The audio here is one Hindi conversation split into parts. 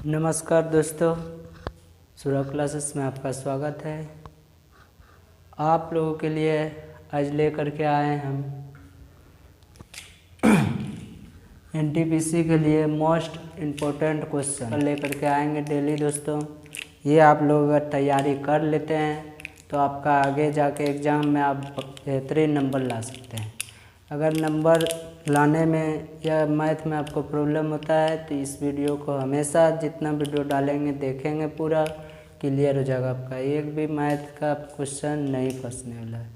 नमस्कार दोस्तों, सूरज क्लासेस में आपका स्वागत है। आप लोगों के लिए आज लेकर के आए हम एनटीपीसी के लिए मोस्ट इम्पोर्टेंट क्वेश्चन लेकर के आएंगे डेली। दोस्तों, ये आप लोग अगर तैयारी कर लेते हैं तो आपका आगे जाके एग्ज़ाम में आप बेहतरीन नंबर ला सकते हैं। अगर नंबर लाने में या मैथ में आपको प्रॉब्लम होता है तो इस वीडियो को हमेशा जितना वीडियो डालेंगे देखेंगे, पूरा क्लियर हो जाएगा। आपका एक भी मैथ का क्वेश्चन नहीं फंसने वाला है।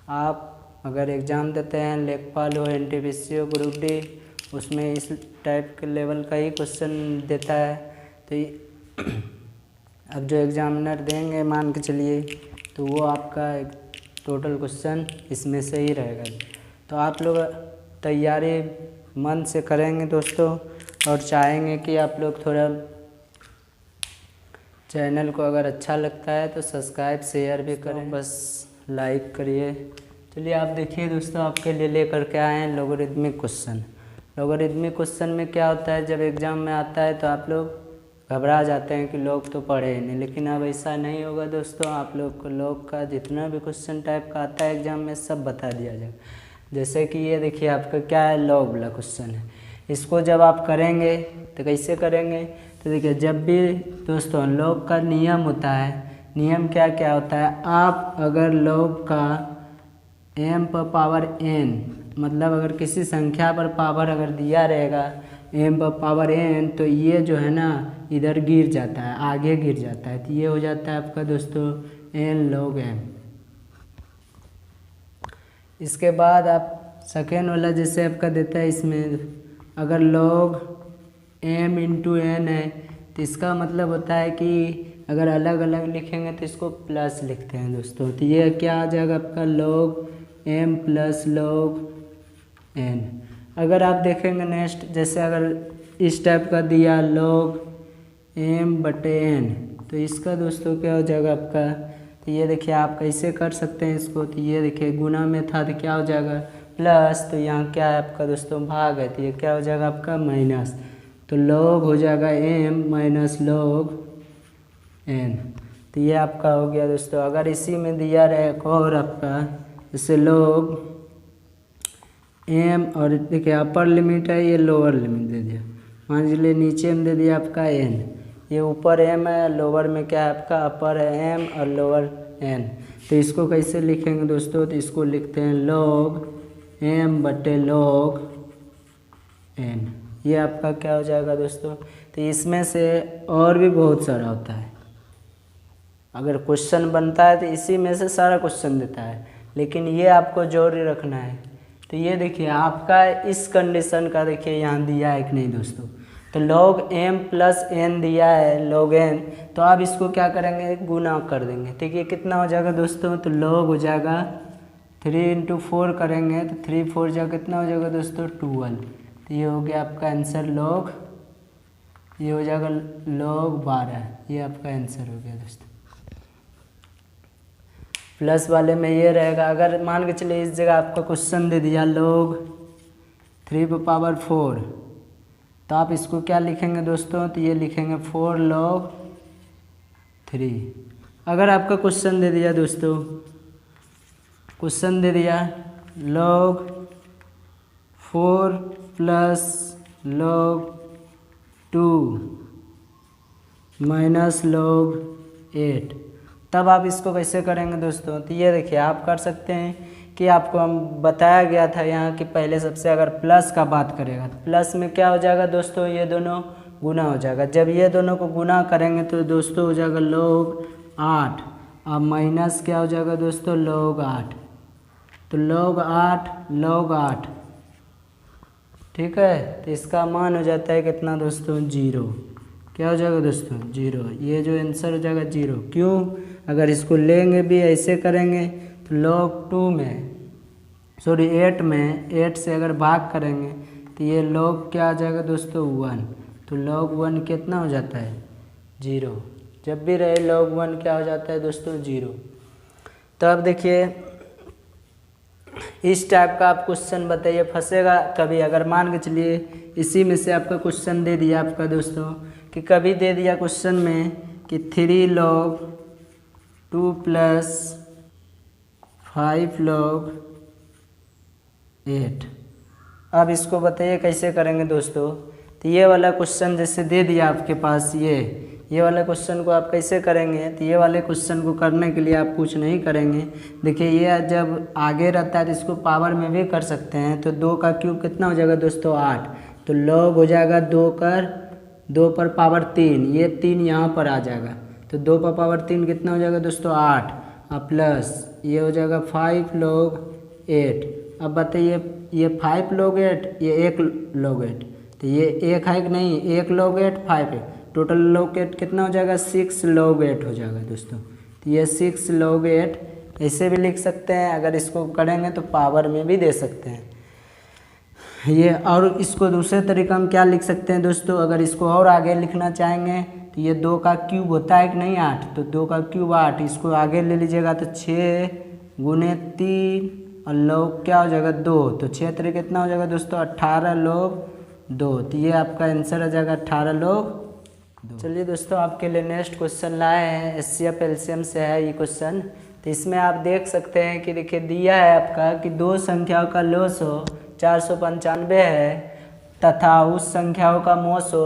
आप अगर एग्ज़ाम देते हैं, लेखपाल हो, एनटीपीसी हो, ग्रुप डी, उसमें इस टाइप के लेवल का ही क्वेश्चन देता है तो अब जो एग्ज़ामिनर देंगे मान के चलिए तो वो आपका एक टोटल क्वेश्चन इसमें से ही रहेगा। तो आप लोग तैयारी मन से करेंगे दोस्तों, और चाहेंगे कि आप लोग थोड़ा चैनल को अगर अच्छा लगता है तो सब्सक्राइब शेयर भी करें, बस लाइक करिए। चलिए आप देखिए दोस्तों, आपके लिए लेकर के आए हैं लोगरिथमिक क्वेश्चन। लोगरिथमिक क्वेश्चन में क्या होता है, जब एग्ज़ाम में आता है तो आप लोग घबरा जाते हैं कि लोग तो पढ़े ही नहीं, लेकिन अब ऐसा नहीं होगा दोस्तों। आप लोग को लोग का जितना भी क्वेश्चन टाइप का आता है एग्ज़ाम में सब बता दिया जाएगा। जैसे कि ये देखिए आपका क्या है, लॉग वाला क्वेश्चन है। इसको जब आप करेंगे तो कैसे करेंगे, तो देखिए जब भी दोस्तों लॉग का नियम होता है, नियम क्या क्या होता है, आप अगर लॉग का m पर पावर n, मतलब अगर किसी संख्या पर पावर अगर दिया रहेगा m पर पावर n, तो ये जो है ना इधर गिर जाता है, आगे गिर जाता है, तो ये हो जाता है आपका दोस्तों n log m। इसके बाद आप सेकेंड वाला जैसे आपका देता है, इसमें अगर log m इंटू n है तो इसका मतलब होता है कि अगर अलग अलग लिखेंगे तो इसको प्लस लिखते हैं दोस्तों। तो ये क्या आ जाएगा आपका log m plus log n। अगर आप देखेंगे नेक्स्ट, जैसे अगर इस टाइप का दिया log m बटे n, तो इसका दोस्तों क्या हो जाएगा आपका, तो ये देखिए आप कैसे कर सकते हैं इसको। तो ये देखिए गुना में था तो क्या हो जाएगा प्लस, तो यहाँ क्या है आपका दोस्तों भाग है, तो ये क्या हो जाएगा आपका माइनस, तो log हो जाएगा m माइनस log n। तो ये आपका हो गया दोस्तों। अगर इसी में दिया रहे एक और आपका जैसे log m, और देखिए अपर लिमिट है, ये लोअर लिमिट दे दिया, मान लीजिए नीचे में दे दिया आपका n, ये ऊपर m है, लोअर में क्या है आपका अपर है m और लोअर n। तो इसको कैसे लिखेंगे दोस्तों, तो इसको लिखते हैं log m बटे log n। ये आपका क्या हो जाएगा दोस्तों। तो इसमें से और भी बहुत सारा होता है, अगर क्वेश्चन बनता है तो इसी में से सारा क्वेश्चन देता है, लेकिन ये आपको जोड़ रखना है। तो ये देखिए आपका इस कंडीशन का देखिए यहाँ दिया है कि नहीं दोस्तों, तो log m प्लस n दिया है log n, तो आप इसको क्या करेंगे गुना कर देंगे। ठीक है, कितना हो जाएगा दोस्तों, तो log हो जाएगा 3 इंटू 4 करेंगे तो 3 4 जाएगा, कितना हो जाएगा दोस्तों 12। तो ये हो गया आपका आंसर log, ये हो जाएगा log 12, ये आपका आंसर हो गया दोस्तों। प्लस वाले में ये रहेगा, अगर मान के चलिए इस जगह आपका क्वेश्चन दे दिया log 3 पर पावर 4, तो आप इसको क्या लिखेंगे दोस्तों, तो ये लिखेंगे 4 log 3। अगर आपका क्वेश्चन दे दिया दोस्तों, क्वेश्चन दे दिया log 4 plus log 2 minus log 8, तब आप इसको कैसे करेंगे दोस्तों। तो ये देखिए आप कर सकते हैं कि आपको हम बताया गया था यहाँ कि पहले सबसे अगर प्लस का बात करेगा तो प्लस में क्या हो जाएगा दोस्तों, ये दोनों गुना हो जाएगा। जब ये दोनों को गुना करेंगे तो दोस्तों हो जाएगा log 8, और माइनस क्या हो जाएगा दोस्तों log 8, तो log 8, ठीक है। तो इसका मान हो जाता है कितना दोस्तों 0, क्या हो जाएगा दोस्तों 0। ये जो आंसर हो जाएगा 0, क्यों, अगर इसको लेंगे भी ऐसे करेंगे तो log 2 में 8 में 8 से अगर भाग करेंगे तो ये log क्या आ जाएगा दोस्तों 1, तो log 1 कितना हो जाता है 0। जब भी रहे log 1 क्या हो जाता है दोस्तों 0। तो अब देखिए इस टाइप का आप क्वेश्चन बताइए फंसेगा कभी। अगर मान के चलिए इसी में से आपका क्वेश्चन दे दिया आपका दोस्तों कि कभी दे दिया क्वेश्चन में कि 3 log 2 + 5 log 8। अब इसको बताइए कैसे करेंगे दोस्तों। तो ये वाला क्वेश्चन जैसे दे दिया आपके पास, ये वाला क्वेश्चन को आप कैसे करेंगे। तो ये वाले क्वेश्चन को करने के लिए आप कुछ नहीं करेंगे। देखिए ये जब आगे रहता है तो इसको पावर में भी कर सकते हैं। तो 2 का क्यूब कितना हो जाएगा दोस्तों 8। तो log हो जाएगा 2 पर पावर 3, ये 3 यहाँ पर आ जाएगा। तो 2 पर पावर 3 कितना हो जाएगा दोस्तों 8 और प्लस ये हो जाएगा 5 log 8। अब बताइए ये 5 log 8, ये 1 log 8। तो ये 1 है कि नहीं, 1 log 8 5 है, टोटल log 8 कितना हो जाएगा 6 log 8 हो जाएगा दोस्तों। तो ये 6 log 8 ऐसे भी लिख सकते हैं। अगर इसको करेंगे तो पावर में भी दे सकते हैं ये। और इसको दूसरे तरीका हम क्या लिख सकते हैं दोस्तों, अगर इसको और आगे लिखना चाहेंगे तो ये 2 का क्यूब होता है कि नहीं 8, तो 2 का क्यूब 8, इसको आगे ले लीजिएगा तो 6 × 3 और log क्या हो जाएगा 2। तो 6 3 कितना हो जाएगा दोस्तों 18 log 2। तो ये आपका आंसर आ जाएगा 18 log 2। चलिए दोस्तों आपके लिए नेक्स्ट क्वेश्चन लाए हैं, एचसीएफ एलसीएम से है ये क्वेश्चन। तो इसमें आप देख सकते हैं कि देखिए दिया है आपका कि 2 संख्याओं का लॉसो 495 है तथा उस संख्याओं का मौसो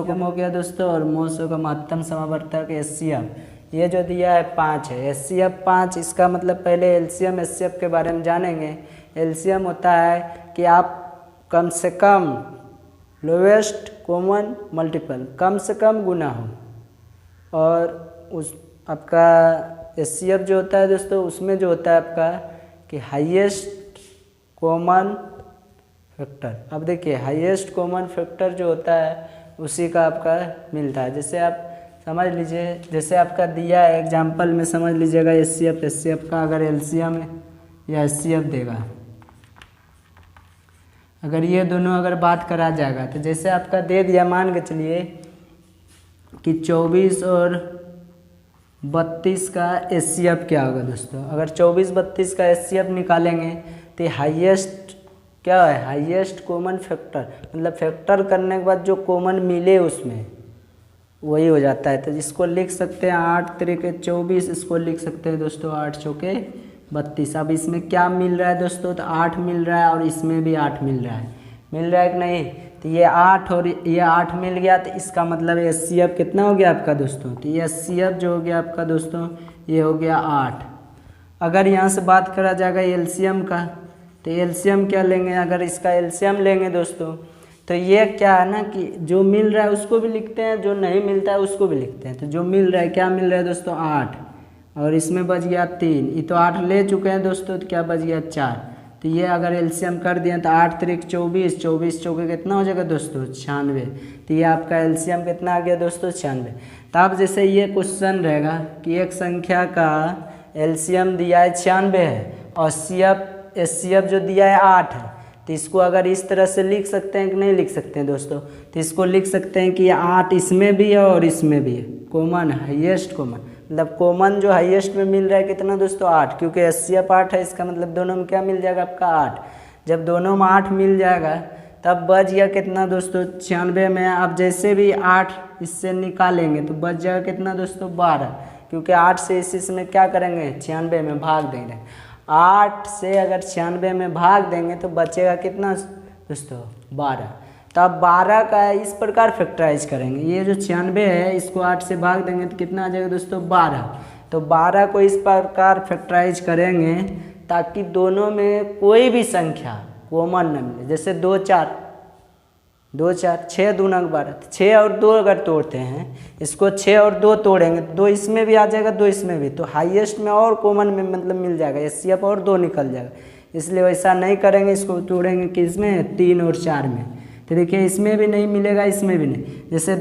कम हो गया दोस्तों, और मौसो का महत्तम समावर्तक एचसीएफ ये जो दिया है 5 है। एचसीएफ 5, इसका मतलब पहले एलसीएम एचसीएफ के बारे में जानेंगे। एलसीएम होता है कि आप कम से कम लोवेस्ट कॉमन मल्टीपल कम से कम गुना हो, और उस आपका एचसीएफ जो होता है दोस्तों उसमें जो होता है आपका कि हाईएस्ट कॉमन फैक्टर। अब देखिए हाईएस्ट कॉमन फैक्टर जो होता है उसी का आपका मिलता है। जैसे आप समझ लीजिए, जैसे आपका दिया है एग्जांपल में समझ लीजिएगा एचसीएफ का अगर एलसीएम या एचसीएफ देगा, अगर ये दोनों अगर बात करा जाएगा तो जैसे आपका दे दिया मान के चलिए कि 24 और 32 का एचसीएफ क्या होगा दोस्तों। अगर 24 32 का एचसीएफ निकालेंगे तो हाईएस्ट क्या है, हाईएस्ट कॉमन फैक्टर, मतलब फैक्टर करने के बाद जो कॉमन मिले उसमें वही हो जाता है। तो इसको लिख सकते हैं 8 3 24, इसको लिख सकते हैं दोस्तों 8 4 32। अब इसमें क्या मिल रहा है दोस्तों, तो 8 मिल रहा है और इसमें भी 8 मिल रहा है कि नहीं। तो ये 8 और ये 8 मिल गया, तो इसका मतलब एचसीएफ कितना हो गया आपका दोस्तों। तो ये एचसीएफ जो हो गया आपका दोस्तों ये हो गया 8। अगर यहाँ से बात करा जाएगा एलसीएम का, तो एलसीएम क्या लेंगे, अगर इसका एलसीएम लेंगे दोस्तों तो ये क्या है ना कि जो मिल रहा है उसको भी लिखते हैं, जो नहीं मिलता है उसको भी लिखते हैं। तो जो मिल रहा है क्या मिल रहा है दोस्तों 8, और इसमें बच गया 3, ये तो 8 ले चुके हैं दोस्तों, तो क्या बच गया 4। तो ये अगर एलसीएम कर दिए तो 8 3 24, 24 4 कितना हो जाएगा दोस्तों 96। तो ये आपका एलसीएम कितना आ गया दोस्तों 96। तो अब जैसे ये क्वेश्चन रहेगा कि एक संख्या का एलसीएम दिया है 96 है और एचसीएफ जो दिया है 8 है, तो इसको अगर इस तरह से लिख सकते हैं कि नहीं लिख सकते हैं दोस्तों। तो इसको लिख सकते हैं कि ये 8 इसमें भी है और इसमें भी है, कॉमन हाईएस्ट कॉमन, मतलब कॉमन जो हाईएस्ट में मिल रहा है कितना दोस्तों 8, क्योंकि एचसीएफ 8 है, इसका मतलब दोनों में क्या मिल जाएगा आपका 8। जब दोनों में 8 मिल जाएगा तब बच गया कितना दोस्तों 96 में। आप जैसे भी 8 इससे निकालेंगे तो बच जाएगा कितना दोस्तों 12, क्योंकि 8 से इसमें क्या करेंगे 96 में भाग देंगे। 8 से अगर 96 में भाग देंगे तो बचेगा कितना दोस्तों 12। तो अब 12 का इस प्रकार फैक्टराइज करेंगे, ये जो 96 है इसको 8 से भाग देंगे तो कितना आ जाएगा दोस्तों 12। तो 12 को इस प्रकार फैक्टराइज करेंगे ताकि दोनों में कोई भी संख्या कॉमन न मिले। जैसे 2 4 6 2 9 12, 6 और 2 अगर तोड़ते हैं, इसको 6 और 2 तोड़ेंगे तो 2 इसमें भी आ जाएगा 2 इसमें भी, तो हाईएस्ट में और कॉमन में मतलब मिल जाएगा, एचसीएफ और 2 निकल जाएगा। इसलिए वैसा नहीं करेंगे, इसको तोड़ेंगे किसमें 3 और 4 में। तो देखिए इसमें भी नहीं मिलेगा इसमें भी नहीं। जैसे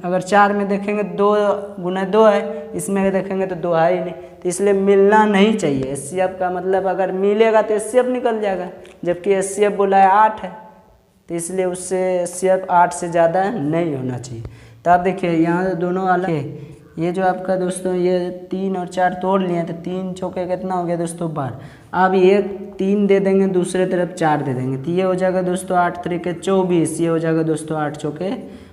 अगर 4 में देखेंगे 2 × 2 है, इसमें देखेंगे तो 2 है ही नहीं, तो इसलिए मिलना नहीं चाहिए। एचसीएफ का मतलब अगर मिलेगा तो एचसीएफ निकल जाएगा, जबकि एचसीएफ बोला है 8 है, तो इसलिए उससे एचसीएफ 8 से ज़्यादा नहीं होना चाहिए। तो आप देखिए यहाँ दोनों अलग है। ये जो आपका दोस्तों ये 3 और 4 तोड़ लिए तो 3 चौके कितना हो गया दोस्तों 12। अब ये 3 दे देंगे, दूसरे तरफ 4 दे देंगे, तो ये हो जाएगा दोस्तों 8 3 24, ये हो जाएगा दोस्तों 8 चौके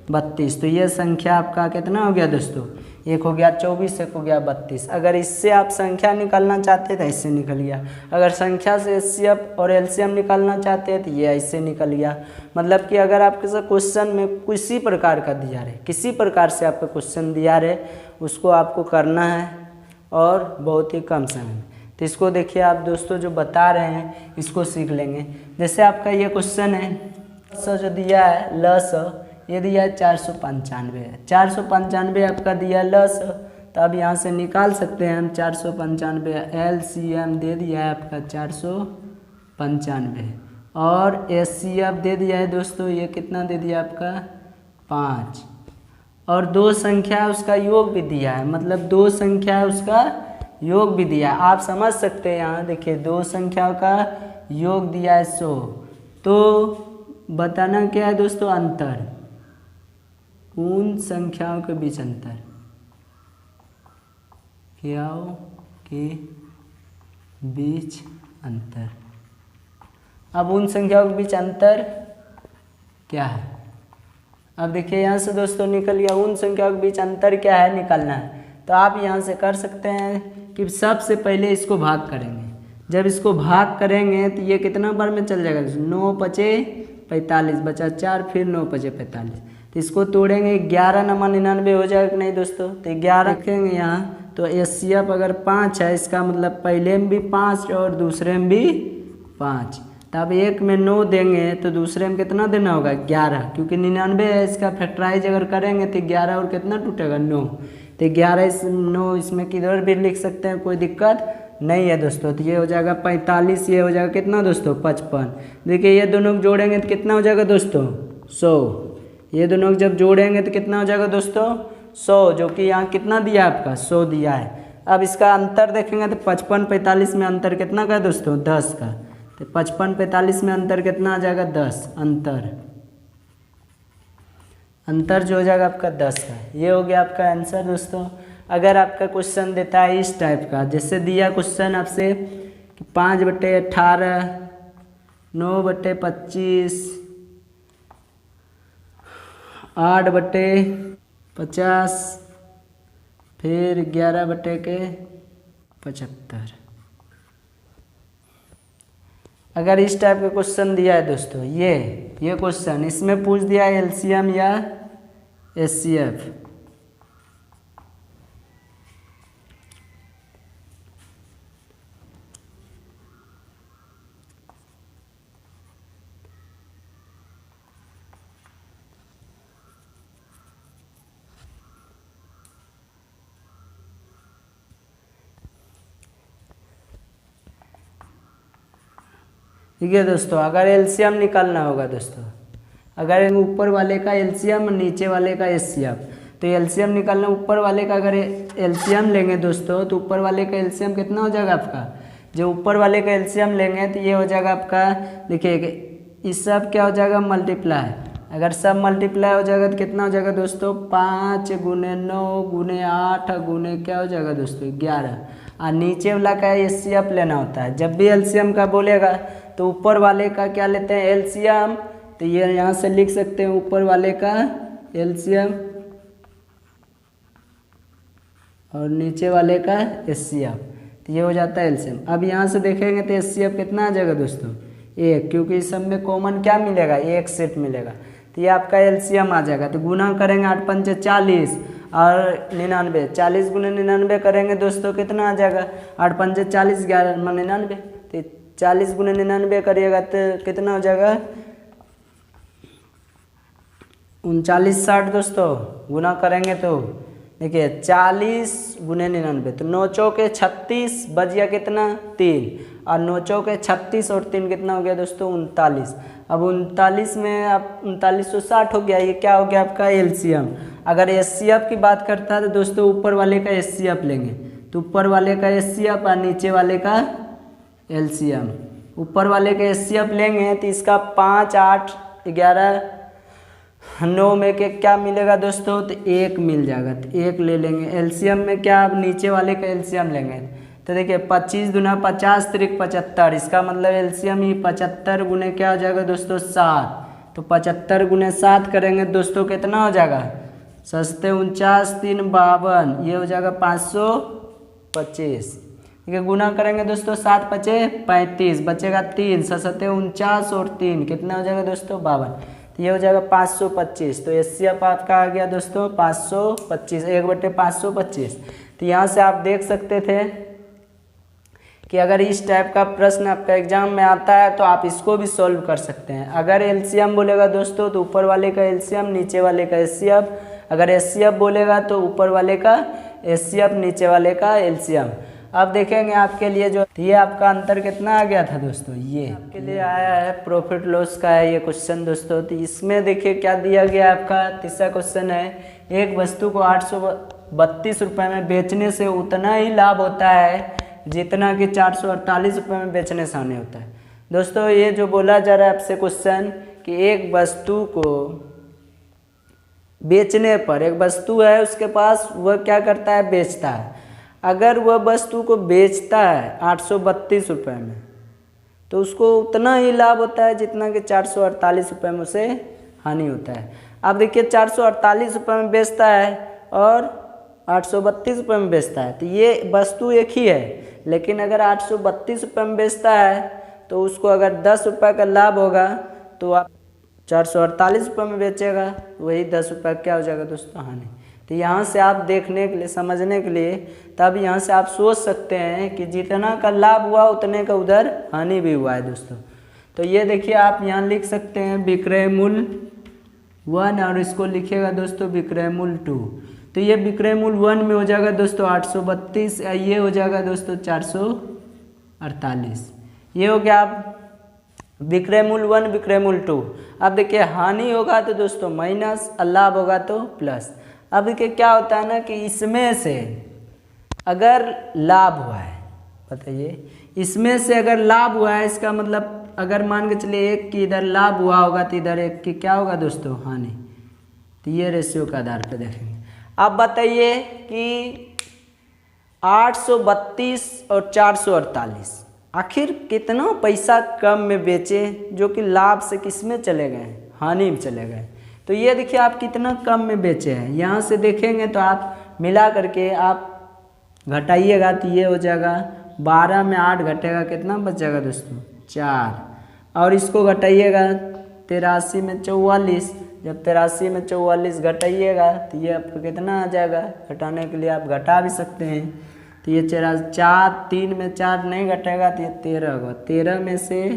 32। तो ये संख्या आपका कितना हो गया दोस्तों, एक हो गया 24, एक हो गया 32। अगर इससे आप संख्या निकालना चाहते तो इससे निकल गया, अगर संख्या से एचसीएफ और एलसीएम निकालना चाहते हैं तो ये ऐसे निकल गया। मतलब कि अगर आपके साथ क्वेश्चन में किसी प्रकार का दिया रहे, किसी प्रकार से आपका क्वेश्चन दिया रहे, उसको आपको करना है और बहुत ही कम समय में। तो इसको देखिए आप दोस्तों, जो बता रहे हैं इसको सीख लेंगे। जैसे आपका ये क्वेश्चन है, जो दिया है लस, ये दिया है 495 है, 495 आपका दिया लस, तो अब यहाँ से निकाल सकते हैं हम 495। एलसीएम दे दिया है आपका 495 और एचसीएफ दे दिया है दोस्तों, ये कितना दे दिया आपका 5, और दो संख्या उसका योग भी दिया है, मतलब दो संख्या उसका योग भी दिया है। आप समझ सकते हैं, यहाँ देखिए दो संख्याओं का योग दिया है 100। तो बताना क्या है दोस्तों, अंतर, उन संख्याओं के बीच अंतर, क्रियाओं के बीच अंतर। अब उन संख्याओं के बीच अंतर क्या है, अब देखिए यहाँ से दोस्तों निकल गया, उन संख्याओं के बीच अंतर क्या है निकालना है। तो आप यहाँ से कर सकते हैं कि सबसे पहले इसको भाग करेंगे। जब इसको भाग करेंगे तो ये कितना बार में चल जाएगा, 9 पचे 45 बचा 4, फिर 9 पचे 45। तो इसको तोड़ेंगे, 11 नमा 99 हो जाएगा कि नहीं दोस्तों। तो 11 रखेंगे यहाँ, तो एचसीएफ अगर 5 है, इसका मतलब पहले में भी 5 और दूसरे में भी 5। तब एक में 9 देंगे तो दूसरे में कितना देना होगा, 11, क्योंकि 99 है, इसका फैक्टराइज अगर करेंगे तो 11 और कितना टूटेगा 9। तो 11 9 इसमें किधर भी लिख सकते हैं, कोई दिक्कत नहीं है दोस्तों। तो ये हो जाएगा 45, ये हो जाएगा कितना दोस्तों 55। देखिए ये दोनों जोड़ेंगे तो कितना हो जाएगा दोस्तों 100। ये दोनों जब जोड़ेंगे तो कितना हो जाएगा दोस्तों 100, जो कि यहाँ कितना दिया आपका 100 दिया है। अब इसका अंतर देखेंगे तो 55 45 में अंतर कितना का है दोस्तों 10 का। तो 55 45 में अंतर कितना आ जाएगा 10, अंतर जो हो जाएगा आपका 10 का। ये हो गया आपका आंसर दोस्तों। अगर आपका क्वेश्चन देता है इस टाइप का, जैसे दिया क्वेश्चन आपसे कि 5/18, 9/25, 8/50, फिर 11/75। अगर इस टाइप का क्वेश्चन दिया है दोस्तों, ये क्वेश्चन इसमें पूछ दिया है एलसीएम या एचसीएफ, ठीक है दोस्तों। अगर एलसीएम निकालना होगा दोस्तों, अगर ऊपर वाले का एलसीएम नीचे वाले का एचसीएफ, तो एलसीएम निकालना, ऊपर वाले का अगर एलसीएम लेंगे दोस्तों तो ऊपर वाले का एलसीएम कितना हो जाएगा आपका, जो ऊपर वाले का एलसीएम लेंगे तो ये हो जाएगा आपका, देखिए इस सब क्या हो जाएगा मल्टीप्लाई। अगर सब मल्टीप्लाई हो जाएगा तो कितना हो जाएगा दोस्तों 5 × 9 × 8 × क्या हो जाएगा दोस्तों 11। और नीचे वाला का एचसीएफ लेना होता है। जब भी एलसीएम का बोलेगा तो ऊपर वाले का क्या लेते हैं एलसीएम, तो ये यहाँ से लिख सकते हैं ऊपर वाले का एलसीएम और नीचे वाले का एचसीएफ, तो ये हो जाता है एलसीएम। अब यहाँ से देखेंगे तो एचसीएफ कितना आ जाएगा दोस्तों 1, क्योंकि इस सब में कॉमन क्या मिलेगा 1 सेट मिलेगा, तो ये आपका एलसीएम आ जाएगा। तो गुना करेंगे 8 × 5 = 40 और 99, 40 × 99 करेंगे दोस्तों कितना आ जाएगा 8 × 5 = 40, 11 × 99, तो 40 × 99 करिएगा तो कितना हो जाएगा 3960 दोस्तों। गुना करेंगे तो देखिए 40 × 99, तो 9 चौके 36, बच गया कितना 3, और 9 चौके 36 और 3 कितना हो गया दोस्तों 39। अब 39 में आप 3960 हो गया, ये क्या हो गया आपका एलसीएम। अगर एचसीएफ की बात करता है तो दोस्तों ऊपर वाले का एचसीएफ लेंगे, तो ऊपर वाले का एचसीएफ और नीचे वाले का एलसीएम। ऊपर वाले का एचसीएफ लेंगे तो इसका 5 8 11 9 में के क्या मिलेगा दोस्तों, तो 1 मिल जाएगा, तो 1 ले लेंगे। एलसीएम में क्या आप नीचे वाले का एलसीएम लेंगे, तो देखिए 25 × 50 = 75, इसका मतलब एलसीएम ही 75 × क्या हो जाएगा दोस्तों 7, तो 75 गुने 7 करेंगे दोस्तों, कितना हो जाएगा? सस्ते 49 3 52, ये हो जाएगा 525। ठीक है, गुना करेंगे दोस्तों, 7 पचे 35, बचेगा 3, सस्ते 49 और 3 कितना हो जाएगा दोस्तों? 52। तो ये हो जाएगा 525। तो एचसीएफ आपका आ गया दोस्तों 525, 1/525। तो यहाँ से आप देख सकते थे कि अगर इस टाइप का प्रश्न आपका एग्जाम में आता है तो आप इसको भी सॉल्व कर सकते हैं। अगर एलसीएम बोलेगा दोस्तों तो ऊपर वाले का एलसीएम, नीचे वाले का एचसीएफ। अगर एचसीएफ बोलेगा तो ऊपर वाले का एचसीएफ, नीचे वाले का एलसीएम। अब देखेंगे आपके लिए जो ये आपका अंतर कितना आ गया था दोस्तों, ये आपके लिए आया है प्रॉफिट लॉस का है ये क्वेश्चन दोस्तों। तो इसमें देखिए क्या दिया गया आपका, तीसरा क्वेश्चन है, एक वस्तु को 832 रुपये में बेचने से उतना ही लाभ होता है जितना कि 448 रुपये में बेचने से हानि होता है। दोस्तों ये जो बोला जा रहा है आपसे क्वेश्चन कि एक वस्तु को बेचने पर, एक वस्तु है उसके पास, वह क्या करता है? बेचता है। अगर वह वस्तु को बेचता है 832 रुपये में तो उसको उतना ही लाभ होता है जितना कि 448 रुपये में उसे हानि होता है। अब देखिए 448 रुपये में बेचता है और 832 रुपये में बेचता है, तो ये वस्तु एक ही है। लेकिन अगर 832 रुपये में बेचता है तो उसको अगर 10 रुपये का लाभ होगा तो आप 448 रुपये में बेचेगा, वही 10 रुपये क्या हो जाएगा दोस्तों? हानि। तो यहाँ से आप देखने के लिए, समझने के लिए, तब यहाँ से आप सोच सकते हैं कि जितना का लाभ हुआ उतने का उधर हानि भी हुआ है दोस्तों। तो ये देखिए आप यहाँ लिख सकते हैं विक्रय मूल्य 1 और इसको लिखिएगा दोस्तों विक्रय मूल्य 2। तो ये विक्रय मूल्य 1 में हो जाएगा दोस्तों 832, ये हो जाएगा दोस्तों 448। ये हो गया आप विक्रय मूल्य 1 विक्रय मूल्य 2। अब देखिए हानि होगा तो दोस्तों माइनस, लाभ होगा तो प्लस। अब देखिए क्या होता है ना कि इसमें से अगर लाभ हुआ है, बताइए, इसमें से अगर लाभ हुआ है, इसका मतलब अगर मान के चलिए एक की इधर लाभ हुआ होगा तो इधर एक की क्या होगा दोस्तों? हानि। तो ये रेशियो के आधार पर देखेंगे। अब बताइए कि 832 और 448 आखिर कितना पैसा कम में बेचे जो कि लाभ से किस में चले गए? हानि में चले गए। तो ये देखिए आप कितना कम में बेचे हैं, यहाँ से देखेंगे तो आप मिला करके आप घटाइएगा तो ये हो जाएगा 12 में 8 घटेगा, कितना बचेगा दोस्तों? 4। और इसको घटाइएगा 83 में 44, जब 83 में 44 घटाइएगा तो ये आपको कितना आ जाएगा? घटाने के लिए आप घटा भी सकते हैं। तो ये 4 3 में 4 नहीं घटेगा तो ये 13 होगा, 13 में से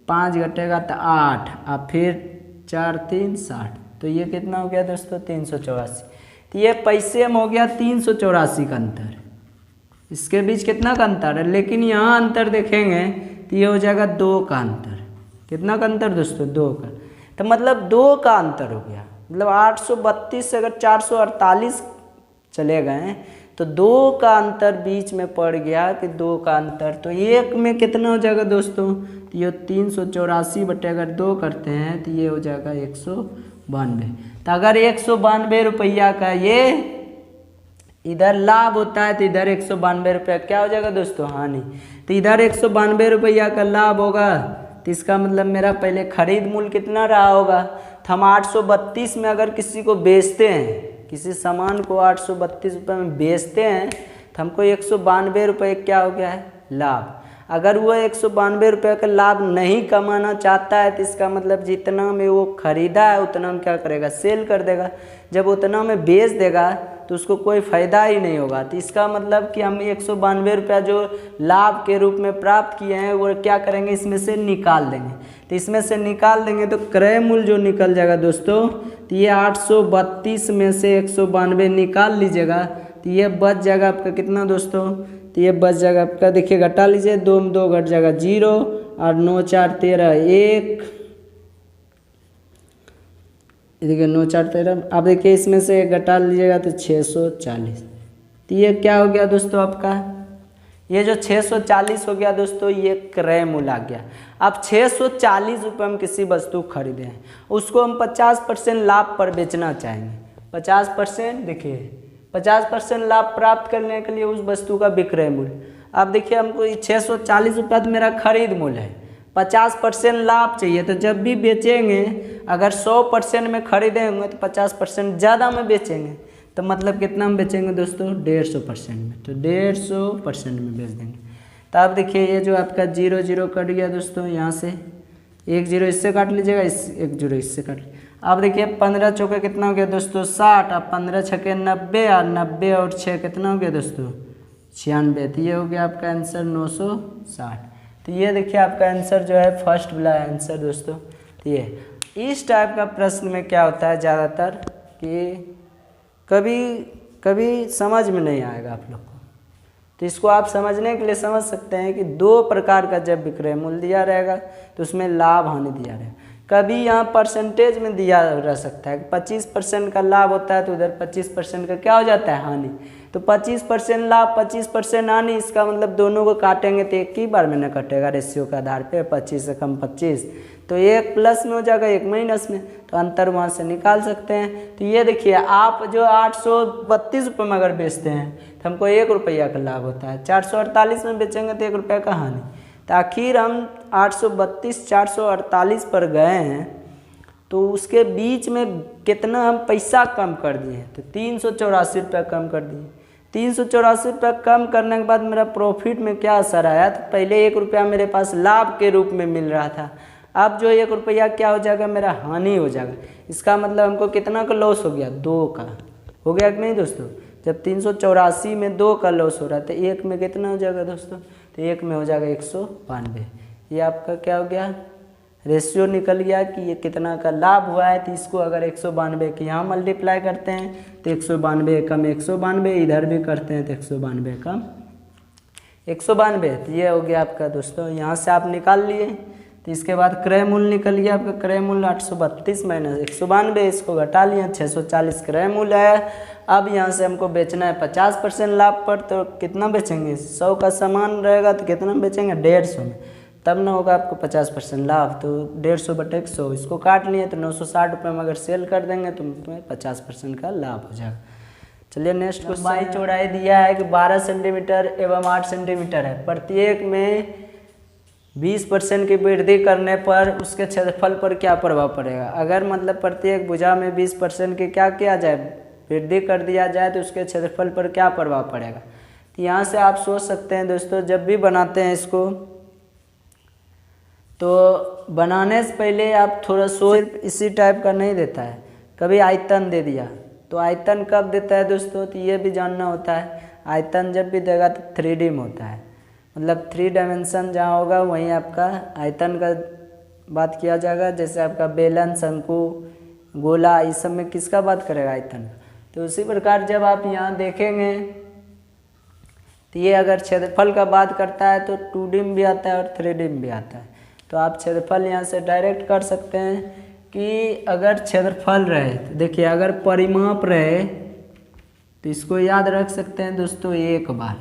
5 घटेगा तो 8, और फिर 4 3 60। तो ये कितना हो गया दोस्तों? 384। तो ये पैसे में हो गया 384 का अंतर। इसके बीच कितना का अंतर है, लेकिन यहाँ अंतर देखेंगे तो ये हो जाएगा 2 का अंतर। कितना का अंतर दोस्तों? 2 का। तो मतलब 2 का अंतर हो गया, मतलब 832 से अगर 448 चले गए तो 2 का अंतर बीच में पड़ गया कि 2 का अंतर। तो एक में कितना हो जाएगा दोस्तों? तो ये 384 बटे अगर 2 करते हैं तो ये हो जाएगा 192। तो अगर 192 रुपया का ये इधर लाभ होता है तो इधर 192 रुपया क्या हो जाएगा दोस्तों? हानि। तो इधर 192 रुपया का लाभ होगा तो इसका मतलब मेरा पहले खरीद मूल्य कितना रहा होगा? तो हम 832 में अगर किसी को बेचते हैं, किसी सामान को 832 रुपये में बेचते हैं तो हमको 192 रुपये क्या हो गया है? लाभ। अगर वह 192 रुपये का लाभ नहीं कमाना चाहता है तो इसका मतलब जितना में वो खरीदा है उतना में क्या करेगा? सेल कर देगा। जब उतना में बेच देगा तो उसको कोई फ़ायदा ही नहीं होगा। तो इसका मतलब कि हम 192 रुपया जो लाभ के रूप में प्राप्त किए हैं वो क्या करेंगे? इसमें से निकाल देंगे। तो इसमें से निकाल देंगे तो क्रय मूल्य जो निकल जाएगा दोस्तों, तो ये 832 में से 192 निकाल लीजिएगा तो ये बच जाएगा आपका कितना दोस्तों? तो ये बच जाएगा आपका, देखिए घटा लीजिए, 2 में 2 घट जाएगा 0 और 9 4 13 1, देखिए 9 4 13। अब देखिए इसमें से घटा लीजिएगा तो 640। तो ये क्या हो गया दोस्तों आपका? ये जो 640 हो गया दोस्तों ये क्रय मूल्य आ गया। अब 640 रुपये में किसी वस्तु खरीदे हैं, उसको हम 50% लाभ पर बेचना चाहेंगे। 50% देखिए 50% लाभ प्राप्त करने के लिए उस वस्तु का विक्रय मूल्य। अब देखिए हमको 640 रुपया तो मेरा खरीद मूल्य है, 50% लाभ चाहिए। तो जब भी बेचेंगे अगर 100% में खरीदेंगे तो 50% ज़्यादा में बेचेंगे, तो मतलब कितना में बेचेंगे दोस्तों, 150% में, तो 150% में बेच देंगे। तो आप देखिए ये जो आपका 0 0 कट गया दोस्तों, यहाँ से 1 0 इससे काट लीजिएगा, 1 0 इससे काट लीजिए। आप देखिए 15 चौके कितना हो गया दोस्तों, 60, अब 15 छके 90, और 90 और 6 कितना हो गया दोस्तों, 96। तो ये हो गया आपका आंसर 960। तो ये देखिए आपका आंसर जो है फर्स्ट वाला आंसर दोस्तों। तो ये इस टाइप का प्रश्न में क्या होता है ज़्यादातर कि कभी कभी समझ में नहीं आएगा आप लोग को, तो इसको आप समझने के लिए समझ सकते हैं कि 2 प्रकार का जब विक्रय मूल्य दिया रहेगा तो उसमें लाभ हानि दिया रहेगा। कभी यहाँ परसेंटेज में दिया रह सकता है कि 25% का लाभ होता है तो उधर 25% का क्या हो जाता है, हानि। तो 25% लाभ 25% हानि, इसका मतलब दोनों को काटेंगे तो एक ही बार में न कटेगा रेशियो के आधार पे, 25 से कम 25, तो एक प्लस में हो जाएगा, एक माइनस में, तो अंतर वहाँ से निकाल सकते हैं। तो ये देखिए आप जो 832 रुपये में अगर बेचते हैं तो हमको 1 रुपया का लाभ होता है, 448 में बेचेंगे तो 1 रुपया का हानि। तो आखिर हम 832 448 पर गए हैं तो उसके बीच में कितना हम पैसा कम कर दिए, तो 384 रुपया कम कर दिए। 384 रुपया कम करने के बाद मेरा प्रॉफिट में क्या असर आया, तो पहले 1 रुपया मेरे पास लाभ के रूप में मिल रहा था, अब जो 1 रुपया क्या हो जाएगा, मेरा हानि हो जाएगा। इसका मतलब हमको कितना का लॉस हो गया, 2 का हो गया कि नहीं दोस्तों। जब 384 में 2 का लॉस हो रहा है तो 1 में कितना हो जाएगा दोस्तों, तो 1 में हो जाएगा 192। ये आपका क्या हो गया, रेशियो निकल गया कि ये कितना का लाभ हुआ है। तो इसको अगर 192 के यहाँ मल्टीप्लाई करते हैं तो 192 कम 192, इधर भी करते हैं तो 192 कम 192। तो ये हो गया आपका दोस्तों, यहाँ से आप निकाल लिए। तो इसके बाद क्रय मूल्य निकल गया आपका, क्रय मूल्य 832 माइनस 192, इसको घटा लिया, 640 क्रय मूल्य है। अब यहाँ से हमको बेचना है 50% लाभ पर, तो कितना बेचेंगे, 100 का सामान रहेगा तो कितना बेचेंगे, 150 में, तब ना होगा आपको 50% लाभ। तो 150 बटे 100 इसको काट लिए, तो 960 रुपये में अगर सेल कर देंगे तो उसमें 50% का लाभ हो जाएगा। चलिए नेक्स्ट क्वेश्चन। लंबाई चौड़ाई दिया है कि 12 सेंटीमीटर एवं 8 सेंटीमीटर है, प्रत्येक में 20% की वृद्धि करने पर उसके क्षेत्रफल पर क्या प्रभाव पड़ेगा। अगर मतलब प्रत्येक भुजा में 20% की क्या किया जाए, वृद्धि कर दिया जाए तो उसके क्षेत्रफल पर क्या प्रभाव पड़ेगा। तो यहाँ से आप सोच सकते हैं दोस्तों, जब भी बनाते हैं इसको तो बनाने से पहले आप थोड़ा सिर्फ इसी टाइप का नहीं देता है, कभी आयतन दे दिया तो आयतन कब देता है दोस्तों, तो ये भी जानना होता है। आयतन जब भी देगा तो 3D में होता है, मतलब 3 डायमेंशन जहाँ होगा वहीं आपका आयतन का बात किया जाएगा। जैसे आपका बेलन, शंकु, गोला, इस सब में किसका बात करेगा, आयतन। तो उसी प्रकार जब आप यहाँ देखेंगे तो ये अगर क्षेत्रफल का बात करता है तो 2D में भी आता है और 3D में भी आता है। तो आप क्षेत्रफल यहाँ से डायरेक्ट कर सकते हैं कि अगर क्षेत्रफल रहे तो देखिए, अगर परिमाप रहे तो इसको याद रख सकते हैं दोस्तों, एक बार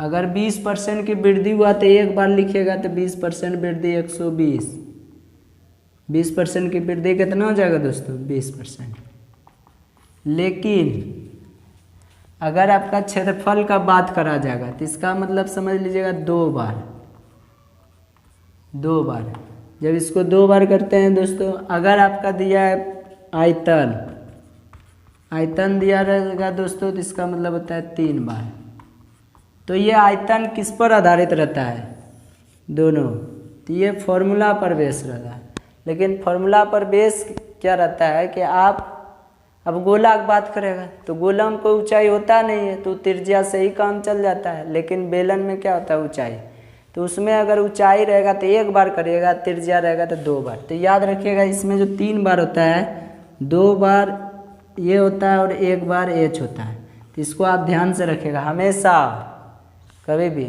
अगर 20% की वृद्धि हुआ तो एक बार लिखिएगा, तो 20% वृद्धि 120, 20% की वृद्धि कितना हो जाएगा दोस्तों, 20%। लेकिन अगर आपका क्षेत्रफल का बात करा जाएगा तो इसका मतलब समझ लीजिएगा 2 बार। जब इसको 2 बार करते हैं दोस्तों, अगर आपका दिया है आयतन दिया रहेगा दोस्तों, तो इसका मतलब होता है 3 बार। तो ये आयतन किस पर आधारित रहता है, दोनों। तो ये फॉर्मूला पर बेस रहता है, लेकिन फॉर्मूला पर बेस क्या रहता है कि आप अब गोला की बात करेगा तो गोला में कोई ऊंचाई होता नहीं है, तो त्रिज्या से ही काम चल जाता है। लेकिन बेलन में क्या होता है, ऊंचाई, तो उसमें अगर ऊंचाई रहेगा तो 1 बार करिएगा, त्रिज्या रहेगा तो 2 बार। तो याद रखिएगा इसमें जो 3 बार होता है, 2 बार ये होता है और 1 बार एच होता है। तो इसको आप ध्यान से रखिएगा हमेशा, कभी भी